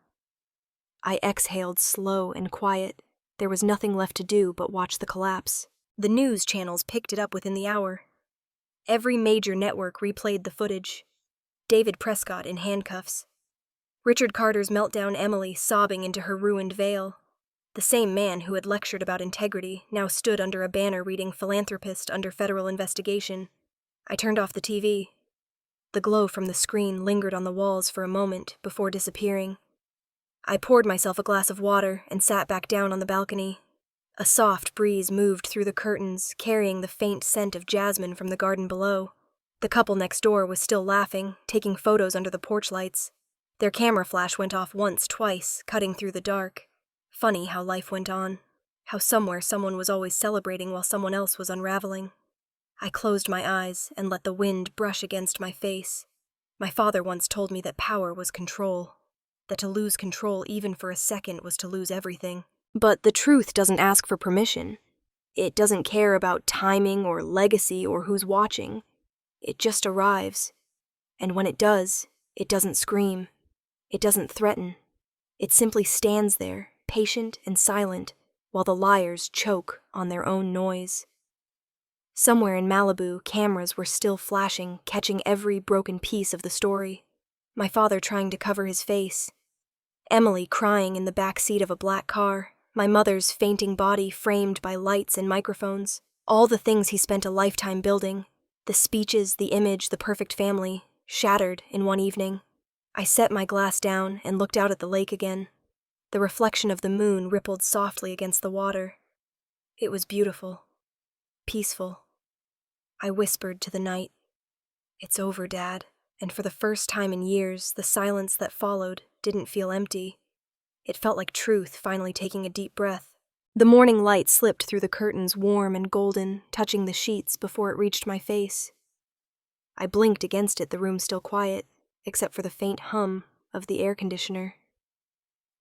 Speaker 1: I exhaled slow and quiet. There was nothing left to do but watch the collapse. The news channels picked it up within the hour. Every major network replayed the footage. David Prescott in handcuffs. Richard Carter's meltdown Emily sobbing into her ruined veil. The same man who had lectured about integrity now stood under a banner reading "Philanthropist under federal investigation." I turned off the TV. The glow from the screen lingered on the walls for a moment before disappearing. I poured myself a glass of water and sat back down on the balcony. A soft breeze moved through the curtains, carrying the faint scent of jasmine from the garden below. The couple next door was still laughing, taking photos under the porch lights. Their camera flash went off once, twice, cutting through the dark. Funny how life went on. How somewhere someone was always celebrating while someone else was unraveling. I closed my eyes and let the wind brush against my face. My father once told me that power was control, that to lose control even for a second was to lose everything. But the truth doesn't ask for permission. It doesn't care about timing or legacy or who's watching. It just arrives. And when it does, it doesn't scream. It doesn't threaten. It simply stands there, patient and silent, while the liars choke on their own noise. Somewhere in Malibu, cameras were still flashing, catching every broken piece of the story. My father trying to cover his face. Emily crying in the back seat of a black car. My mother's fainting body framed by lights and microphones. All the things he spent a lifetime building. The speeches, the image, the perfect family, shattered in one evening. I set my glass down and looked out at the lake again. The reflection of the moon rippled softly against the water. It was beautiful. Peaceful. I whispered to the night, "It's over, Dad." And for the first time in years, the silence that followed didn't feel empty. It felt like truth finally taking a deep breath. The morning light slipped through the curtains, warm and golden, touching the sheets before it reached my face. I blinked against it, the room still quiet, except for the faint hum of the air conditioner.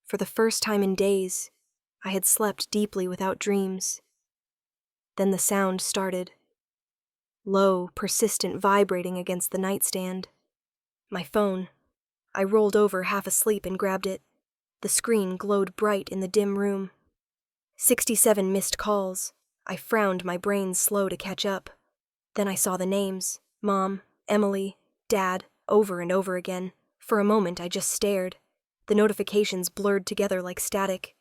Speaker 1: For the first time in days, I had slept deeply without dreams. Then the sound started. Low, persistent vibrating against the nightstand. My phone. I rolled over half asleep and grabbed it. The screen glowed bright in the dim room. 67 missed calls. I frowned, my brain slow to catch up. Then I saw the names. Mom, Emily, Dad, over and over again. For a moment I just stared. The notifications blurred together like static.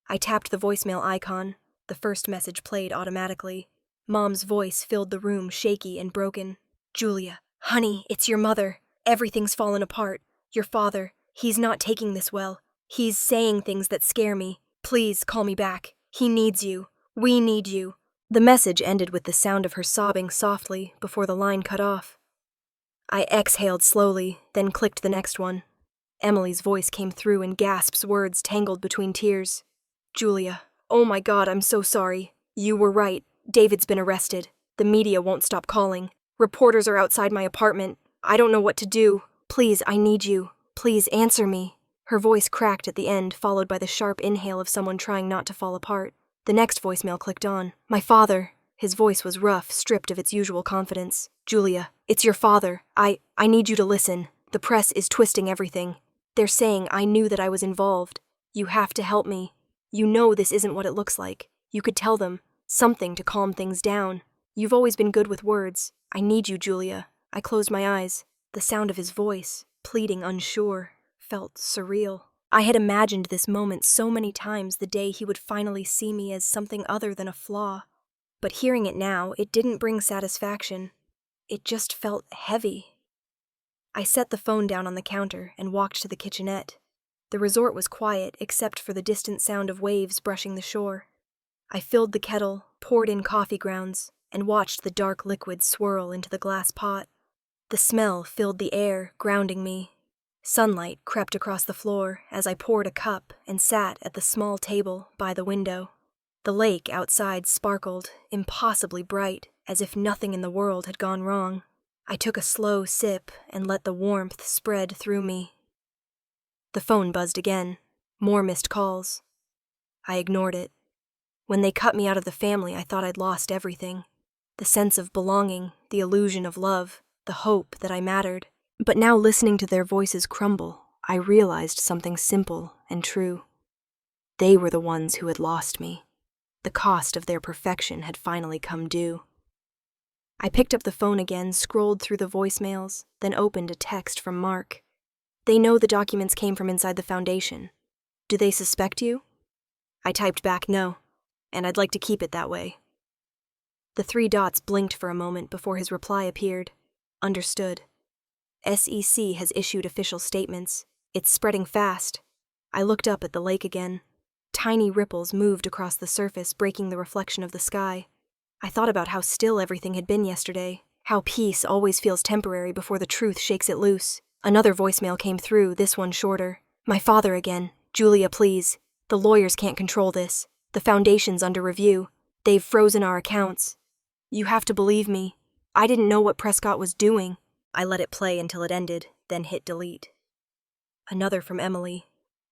Speaker 1: I tapped the voicemail icon. The first message played automatically. Mom's voice filled the room, shaky and broken. "Julia, honey, it's your mother. Everything's fallen apart. Your father, he's not taking this well. He's saying things that scare me. Please call me back. He needs you. We need you." The message ended with the sound of her sobbing softly before the line cut off. I exhaled slowly, then clicked the next one. Emily's voice came through in gasps, words tangled between tears. "Julia, oh my God, I'm so sorry. You were right. David's been arrested. The media won't stop calling. Reporters are outside my apartment. I don't know what to do. Please, I need you. Please answer me." Her voice cracked at the end, followed by the sharp inhale of someone trying not to fall apart. The next voicemail clicked on. My father. His voice was rough, stripped of its usual confidence. "Julia, it's your father. I need you to listen. The press is twisting everything. They're saying I knew that I was involved. You have to help me. You know this isn't what it looks like. You could tell them. Something to calm things down. You've always been good with words. I need you, Julia." I closed my eyes. The sound of his voice, pleading unsure, felt surreal. I had imagined this moment so many times, the day he would finally see me as something other than a flaw. But hearing it now, it didn't bring satisfaction. It just felt heavy. I set the phone down on the counter and walked to the kitchenette. The resort was quiet except for the distant sound of waves brushing the shore. I filled the kettle, poured in coffee grounds, and watched the dark liquid swirl into the glass pot. The smell filled the air, grounding me. Sunlight crept across the floor as I poured a cup and sat at the small table by the window. The lake outside sparkled, impossibly bright, as if nothing in the world had gone wrong. I took a slow sip and let the warmth spread through me. The phone buzzed again. More missed calls. I ignored it. When they cut me out of the family, I thought I'd lost everything. The sense of belonging, the illusion of love, the hope that I mattered. But now, listening to their voices crumble, I realized something simple and true. They were the ones who had lost me. The cost of their perfection had finally come due. I picked up the phone again, scrolled through the voicemails, then opened a text from Mark. They know the documents came from inside the foundation. Do they suspect you? I typed back no, and I'd like to keep it that way. The 3 dots blinked for a moment before his reply appeared. Understood. SEC has issued official statements. It's spreading fast. I looked up at the lake again. Tiny ripples moved across the surface, breaking the reflection of the sky. I thought about how still everything had been yesterday, how peace always feels temporary before the truth shakes it loose. Another voicemail came through, this one shorter. My father again. Julia, please. The lawyers can't control this. The foundation's under review. They've frozen our accounts. You have to believe me. I didn't know what Prescott was doing. I let it play until it ended, then hit delete. Another from Emily.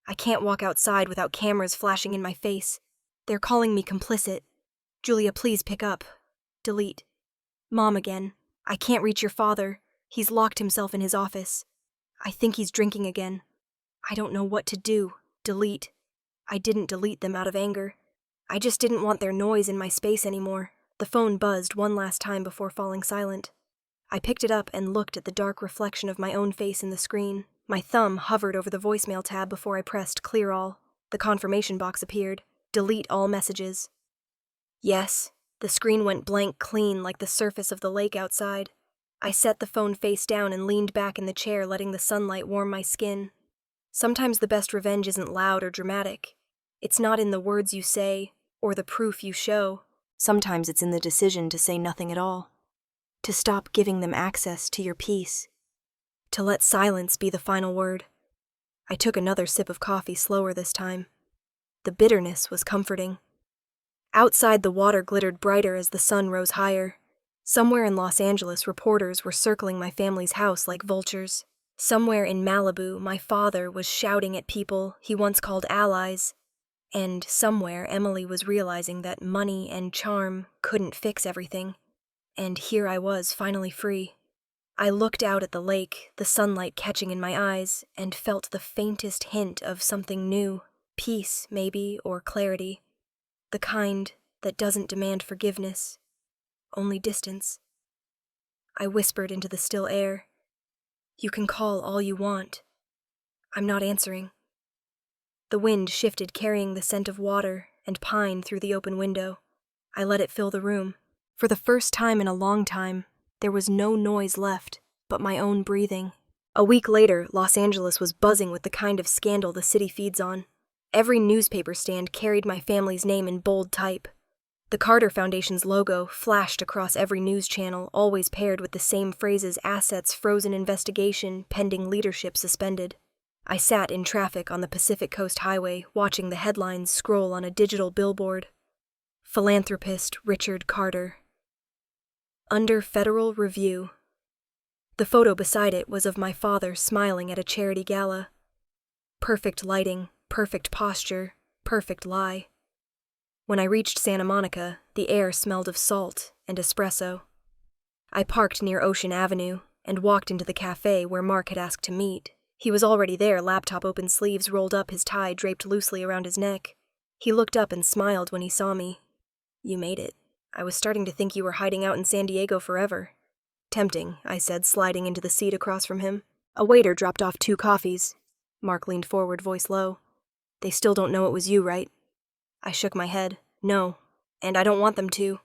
Speaker 1: I can't walk outside without cameras flashing in my face. They're calling me complicit. Julia, please pick up. Delete. Mom again. I can't reach your father. He's locked himself in his office. I think he's drinking again. I don't know what to do. Delete. I didn't delete them out of anger. I just didn't want their noise in my space anymore. The phone buzzed one last time before falling silent. I picked it up and looked at the dark reflection of my own face in the screen. My thumb hovered over the voicemail tab before I pressed clear all. The confirmation box appeared. Delete all messages. Yes. The screen went blank clean like the surface of the lake outside. I set the phone face down and leaned back in the chair, letting the sunlight warm my skin. Sometimes the best revenge isn't loud or dramatic. It's not in the words you say or the proof you show. Sometimes it's in the decision to say nothing at all. To stop giving them access to your peace. To let silence be the final word. I took another sip of coffee, slower this time. The bitterness was comforting. Outside, the water glittered brighter as the sun rose higher. Somewhere in Los Angeles, reporters were circling my family's house like vultures. Somewhere in Malibu, my father was shouting at people he once called allies. And somewhere, Emily was realizing that money and charm couldn't fix everything. And here I was, finally free. I looked out at the lake, the sunlight catching in my eyes, and felt the faintest hint of something new. Peace, maybe, or clarity. The kind that doesn't demand forgiveness, only distance. I whispered into the still air. You can call all you want. I'm not answering. The wind shifted, carrying the scent of water and pine through the open window. I let it fill the room. For the first time in a long time, there was no noise left but my own breathing. A week later, Los Angeles was buzzing with the kind of scandal the city feeds on. Every newspaper stand carried my family's name in bold type. The Carter Foundation's logo flashed across every news channel, always paired with the same phrases: assets frozen, investigation pending, leadership suspended. I sat in traffic on the Pacific Coast Highway, watching the headlines scroll on a digital billboard. Philanthropist Richard Carter. Under federal review. The photo beside it was of my father smiling at a charity gala. Perfect lighting, perfect posture, perfect lie. When I reached Santa Monica, the air smelled of salt and espresso. I parked near Ocean Avenue and walked into the cafe where Mark had asked to meet. He was already there, laptop open, sleeves rolled up, his tie draped loosely around his neck. He looked up and smiled when he saw me. You made it. I was starting to think you were hiding out in San Diego forever. Tempting, I said, sliding into the seat across from him. A waiter dropped off 2 coffees. Mark leaned forward, voice low. They still don't know it was you, right? I shook my head. No. And I don't want them to.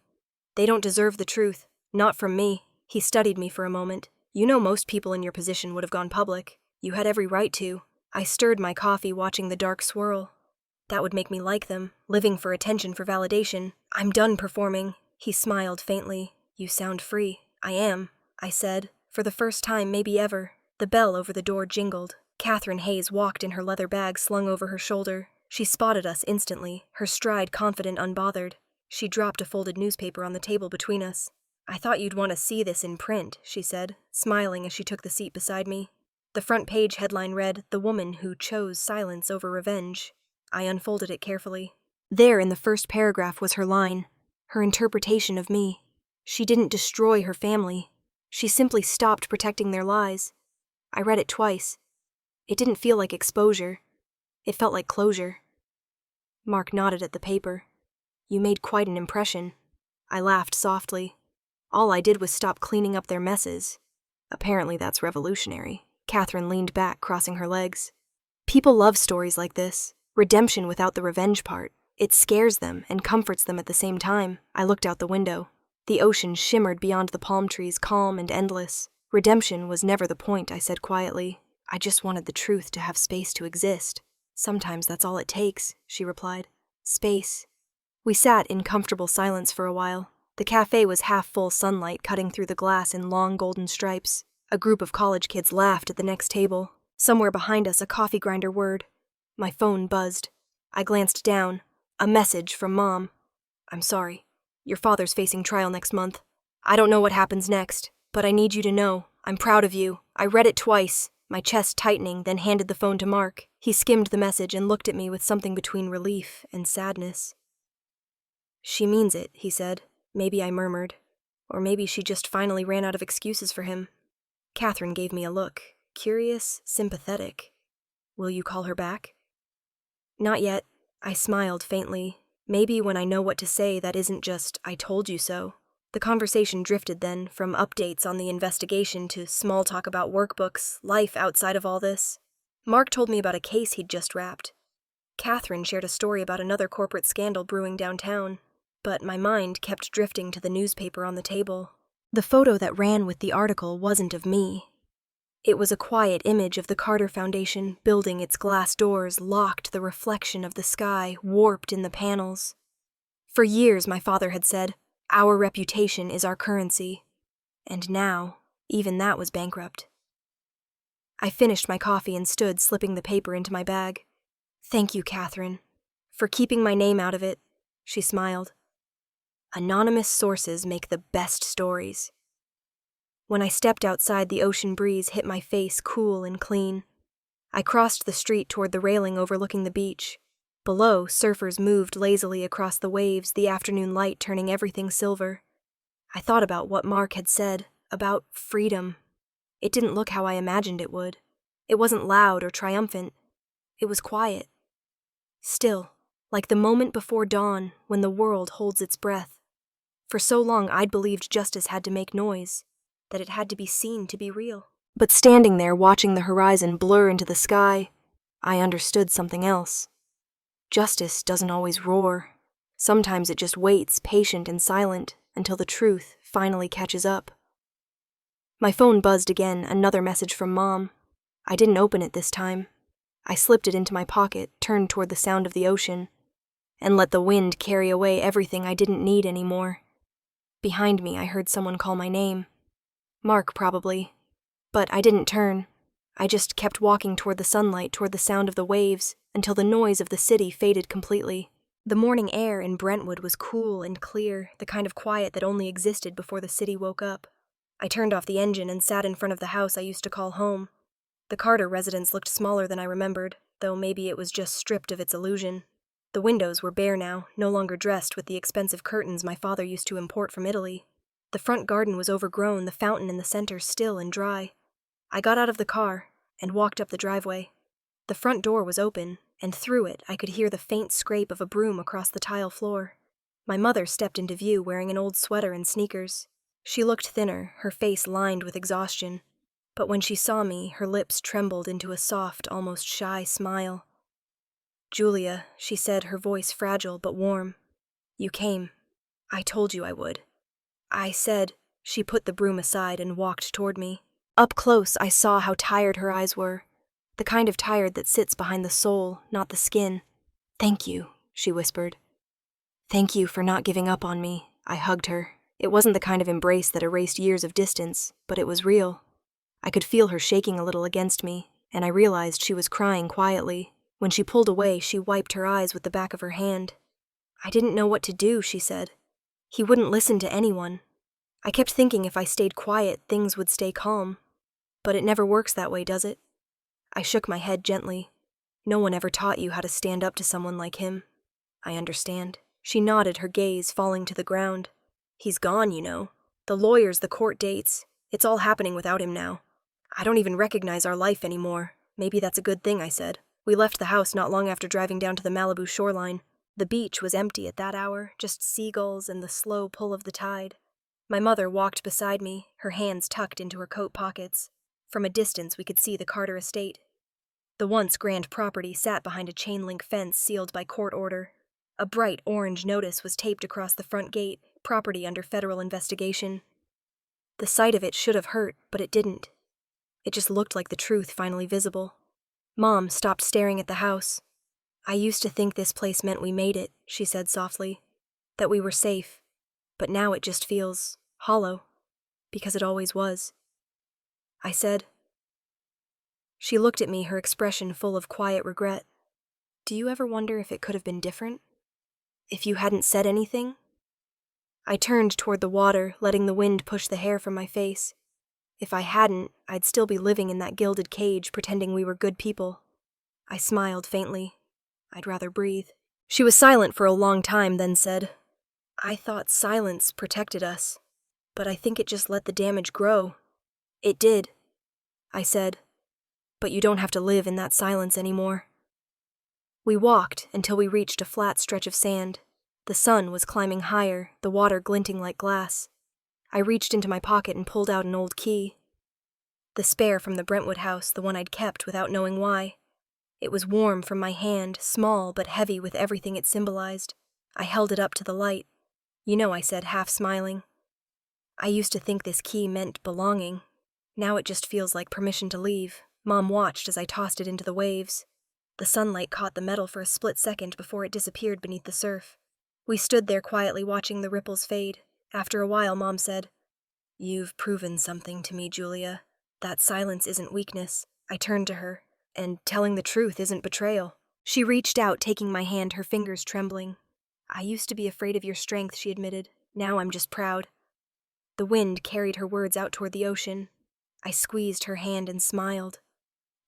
Speaker 1: They don't deserve the truth. Not from me. He studied me for a moment. You know most people in your position would have gone public. You had every right to. I stirred my coffee, watching the dark swirl. That would make me like them, living for attention, for validation. I'm done performing. He smiled faintly. You sound free. I am, I said, for the first time maybe ever. The bell over the door jingled. Catherine Hayes walked in her leather bag slung over her shoulder. She spotted us instantly, her stride confident, unbothered. She dropped a folded newspaper on the table between us. I thought you'd want to see this in print, she said, smiling as she took the seat beside me. The front page headline read, The Woman Who Chose Silence Over Revenge. I unfolded it carefully. There in the first paragraph was her line, her interpretation of me. She didn't destroy her family. She simply stopped protecting their lies. I read it twice. It didn't feel like exposure. It felt like closure. Mark nodded at the paper. You made quite an impression. I laughed softly. All I did was stop cleaning up their messes. Apparently that's revolutionary. Catherine leaned back, crossing her legs. People love stories like this. Redemption without the revenge part. It scares them and comforts them at the same time. I looked out the window. The ocean shimmered beyond the palm trees, calm and endless. Redemption was never the point, I said quietly. I just wanted the truth to have space to exist. Sometimes that's all it takes, she replied. Space. We sat in comfortable silence for a while. The cafe was half full, sunlight cutting through the glass in long golden stripes. A group of college kids laughed at the next table. Somewhere behind us, a coffee grinder whirred. My phone buzzed. I glanced down. A message from Mom. I'm sorry. Your father's facing trial next month. I don't know what happens next, but I need you to know. I'm proud of you. I read it twice, my chest tightening, then handed the phone to Mark. He skimmed the message and looked at me with something between relief and sadness. She means it, he said. Maybe, I murmured. Or maybe she just finally ran out of excuses for him. Catherine gave me a look, curious, sympathetic. Will you call her back? Not yet. I smiled faintly. Maybe when I know what to say, that isn't just, I told you so. The conversation drifted then, from updates on the investigation to small talk about workbooks, life outside of all this. Mark told me about a case he'd just wrapped. Catherine shared a story about another corporate scandal brewing downtown. But my mind kept drifting to the newspaper on the table. The photo that ran with the article wasn't of me. It was a quiet image of the Carter Foundation building its glass doors, locked, the reflection of the sky warped in the panels. For years, my father had said, our reputation is our currency. And now, even that was bankrupt. I finished my coffee and stood, slipping the paper into my bag. Thank you, Catherine, for keeping my name out of it, she smiled. Anonymous sources make the best stories. When I stepped outside, the ocean breeze hit my face, cool and clean. I crossed the street toward the railing overlooking the beach. Below, surfers moved lazily across the waves, the afternoon light turning everything silver. I thought about what Mark had said, about freedom. It didn't look how I imagined it would. It wasn't loud or triumphant. It was quiet. Still, like the moment before dawn, when the world holds its breath. For so long I'd believed justice had to make noise, that it had to be seen to be real. But standing there watching the horizon blur into the sky, I understood something else. Justice doesn't always roar. Sometimes it just waits, patient and silent, until the truth finally catches up. My phone buzzed again, another message from Mom. I didn't open it this time. I slipped it into my pocket, turned toward the sound of the ocean, and let the wind carry away everything I didn't need anymore. Behind me, I heard someone call my name. Mark, probably. But I didn't turn. I just kept walking toward the sunlight, toward the sound of the waves, until the noise of the city faded completely. The morning air in Brentwood was cool and clear, the kind of quiet that only existed before the city woke up. I turned off the engine and sat in front of the house I used to call home. The Carter residence looked smaller than I remembered, though maybe it was just stripped of its illusion. The windows were bare now, no longer dressed with the expensive curtains my father used to import from Italy. The front garden was overgrown, the fountain in the center still and dry. I got out of the car and walked up the driveway. The front door was open, and through it I could hear the faint scrape of a broom across the tile floor. My mother stepped into view wearing an old sweater and sneakers. She looked thinner, her face lined with exhaustion. But when she saw me, her lips trembled into a soft, almost shy smile. "Julia," she said, her voice fragile but warm. "You came. I told you I would." I said. She put the broom aside and walked toward me. Up close, I saw how tired her eyes were, the kind of tired that sits behind the soul, not the skin. "Thank you," she whispered. "Thank you for not giving up on me." I hugged her. It wasn't the kind of embrace that erased years of distance, but it was real. I could feel her shaking a little against me, and I realized she was crying quietly. When she pulled away, she wiped her eyes with the back of her hand. "I didn't know what to do," she said. "He wouldn't listen to anyone. I kept thinking if I stayed quiet, things would stay calm. But it never works that way, does it?" I shook my head gently. "No one ever taught you how to stand up to someone like him." "I understand." She nodded, her gaze falling to the ground. "He's gone, you know. The lawyers, the court dates. It's all happening without him now. I don't even recognize our life anymore. Maybe that's a good thing," I said. We left the house not long after driving down to the Malibu shoreline. The beach was empty at that hour, just seagulls and the slow pull of the tide. My mother walked beside me, her hands tucked into her coat pockets. From a distance, we could see the Carter estate. The once grand property sat behind a chain-link fence sealed by court order. A bright orange notice was taped across the front gate, "Property under federal investigation." The sight of it should have hurt, but it didn't. It just looked like the truth finally visible. Mom stopped staring at the house. "I used to think this place meant we made it," she said softly, "that we were safe. But now it just feels hollow, because it always was." I said. She looked at me, her expression full of quiet regret. "Do you ever wonder if it could have been different? If you hadn't said anything?" I turned toward the water, letting the wind push the hair from my face. If I hadn't, I'd still be living in that gilded cage, pretending we were good people. I smiled faintly. I'd rather breathe. She was silent for a long time, then said, "I thought silence protected us, but I think it just let the damage grow." "It did," I said, "but you don't have to live in that silence anymore." We walked until we reached a flat stretch of sand. The sun was climbing higher, the water glinting like glass. I reached into my pocket and pulled out an old key. The spare from the Brentwood house, the one I'd kept without knowing why. It was warm from my hand, small but heavy with everything it symbolized. I held it up to the light. "You know," I said, half smiling, "I used to think this key meant belonging. Now it just feels like permission to leave." Mom watched as I tossed it into the waves. The sunlight caught the metal for a split second before it disappeared beneath the surf. We stood there quietly watching the ripples fade. After a while, Mom said, "You've proven something to me, Julia. That silence isn't weakness." I turned to her. "And telling the truth isn't betrayal." She reached out, taking my hand, her fingers trembling. "I used to be afraid of your strength," she admitted. "Now I'm just proud." The wind carried her words out toward the ocean. I squeezed her hand and smiled.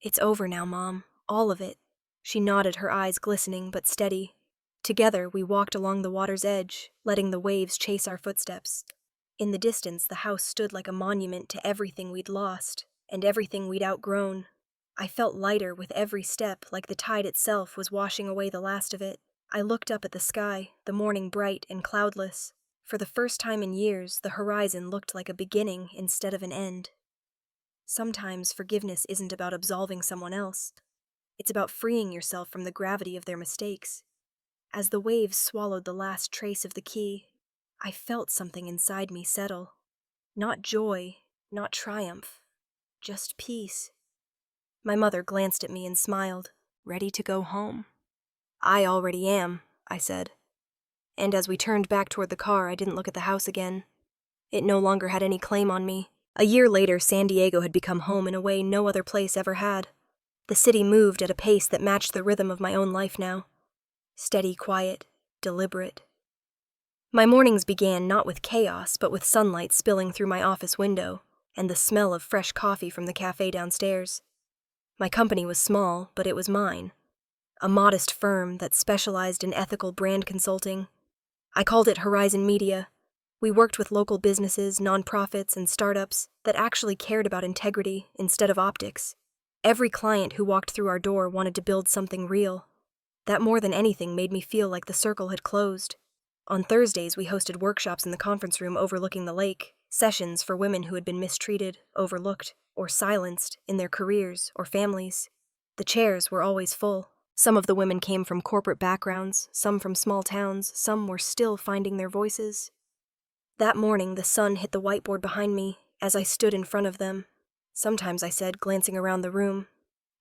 Speaker 1: "It's over now, Mom. All of it." She nodded, her eyes glistening but steady. Together, we walked along the water's edge, letting the waves chase our footsteps. In the distance, the house stood like a monument to everything we'd lost and everything we'd outgrown. I felt lighter with every step, like the tide itself was washing away the last of it. I looked up at the sky, the morning bright and cloudless. For the first time in years, the horizon looked like a beginning instead of an end. Sometimes forgiveness isn't about absolving someone else. It's about freeing yourself from the gravity of their mistakes. As the waves swallowed the last trace of the key, I felt something inside me settle. Not joy, not triumph, just peace. My mother glanced at me and smiled. "Ready to go home?" "I already am," I said. And as we turned back toward the car, I didn't look at the house again. It no longer had any claim on me. A year later, San Diego had become home in a way no other place ever had. The city moved at a pace that matched the rhythm of my own life now. Steady, quiet, deliberate. My mornings began not with chaos, but with sunlight spilling through my office window, and the smell of fresh coffee from the cafe downstairs. My company was small, but it was mine. A modest firm that specialized in ethical brand consulting. I called it Horizon Media. We worked with local businesses, nonprofits, and startups that actually cared about integrity instead of optics. Every client who walked through our door wanted to build something real. That more than anything made me feel like the circle had closed. On Thursdays, we hosted workshops in the conference room overlooking the lake, sessions for women who had been mistreated, overlooked, or silenced in their careers or families. The chairs were always full. Some of the women came from corporate backgrounds, some from small towns, some were still finding their voices. That morning, the sun hit the whiteboard behind me as I stood in front of them. Sometimes I said, glancing around the room,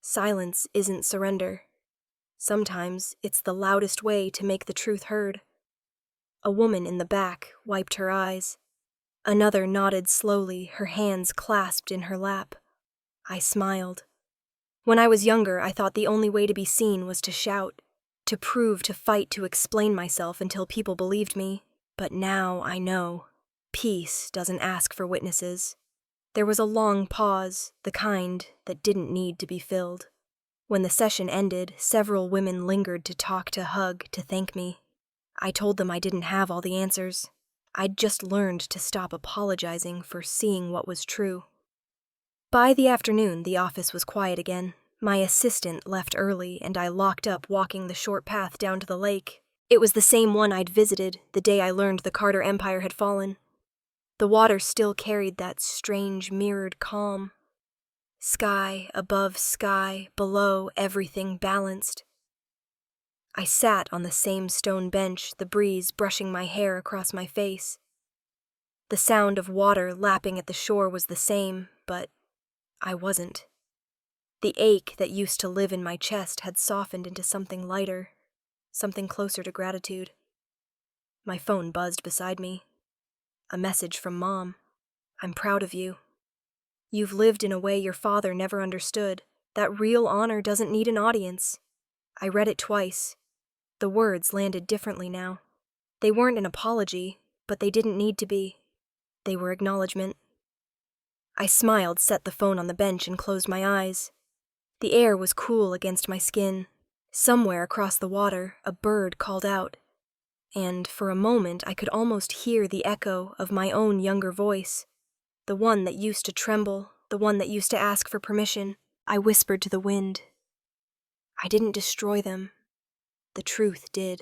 Speaker 1: silence isn't surrender. Sometimes it's the loudest way to make the truth heard. A woman in the back wiped her eyes. Another nodded slowly, her hands clasped in her lap. I smiled. When I was younger, I thought the only way to be seen was to shout, to prove, to fight, to explain myself until people believed me. But now I know. Peace doesn't ask for witnesses. There was a long pause, the kind that didn't need to be filled. When the session ended, several women lingered to talk, to hug, to thank me. I told them I didn't have all the answers. I'd just learned to stop apologizing for seeing what was true. By the afternoon, the office was quiet again. My assistant left early, and I locked up walking the short path down to the lake. It was the same one I'd visited the day I learned the Carter Empire had fallen. The water still carried that strange mirrored calm. Sky above sky, below, everything balanced. I sat on the same stone bench, the breeze brushing my hair across my face. The sound of water lapping at the shore was the same, but I wasn't. The ache that used to live in my chest had softened into something lighter, something closer to gratitude. My phone buzzed beside me. A message from Mom. I'm proud of you. You've lived in a way your father never understood. That real honor doesn't need an audience. I read it twice. The words landed differently now. They weren't an apology, but they didn't need to be. They were acknowledgement. I smiled, set the phone on the bench, and closed my eyes. The air was cool against my skin. Somewhere across the water, a bird called out. And for a moment, I could almost hear the echo of my own younger voice. The one that used to tremble, the one that used to ask for permission. I whispered to the wind. I didn't destroy them. The truth did.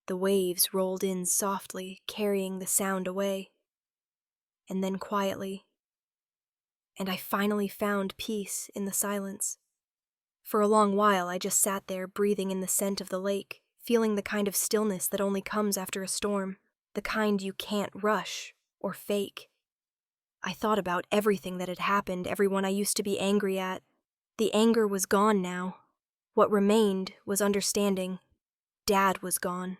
Speaker 1: The waves rolled in softly, carrying the sound away. And then quietly. And I finally found peace in the silence. For a long while, I just sat there, breathing in the scent of the lake, feeling the kind of stillness that only comes after a storm, the kind you can't rush or fake. I thought about everything that had happened, everyone I used to be angry at. The anger was gone now. What remained was understanding. Dad was gone.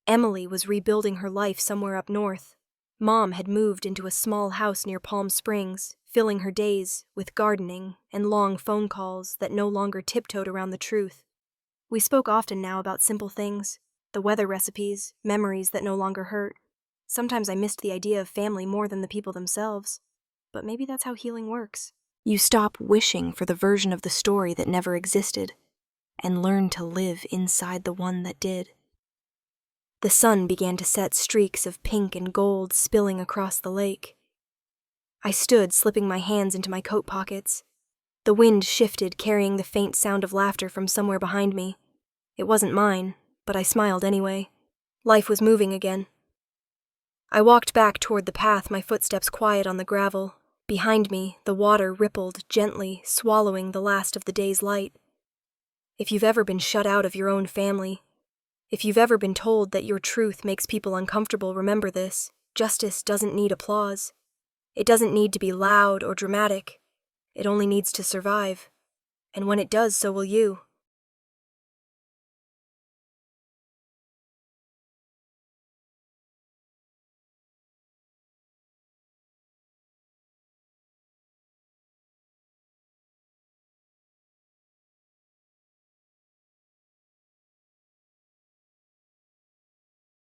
Speaker 1: Emily was rebuilding her life somewhere up north. Mom had moved into a small house near Palm Springs, filling her days with gardening and long phone calls that no longer tiptoed around the truth. We spoke often now about simple things, the weather recipes, memories that no longer hurt. Sometimes I missed the idea of family more than the people themselves. But maybe that's how healing works. You stop wishing for the version of the story that never existed, and learn to live inside the one that did. The sun began to set, streaks of pink and gold spilling across the lake. I stood, slipping my hands into my coat pockets. The wind shifted, carrying the faint sound of laughter from somewhere behind me. It wasn't mine, but I smiled anyway. Life was moving again. I walked back toward the path, my footsteps quiet on the gravel. Behind me, the water rippled gently, swallowing the last of the day's light. If you've ever been shut out of your own family, if you've ever been told that your truth makes people uncomfortable, remember this. Justice doesn't need applause. It doesn't need to be loud or dramatic. It only needs to survive. And when it does, so will you.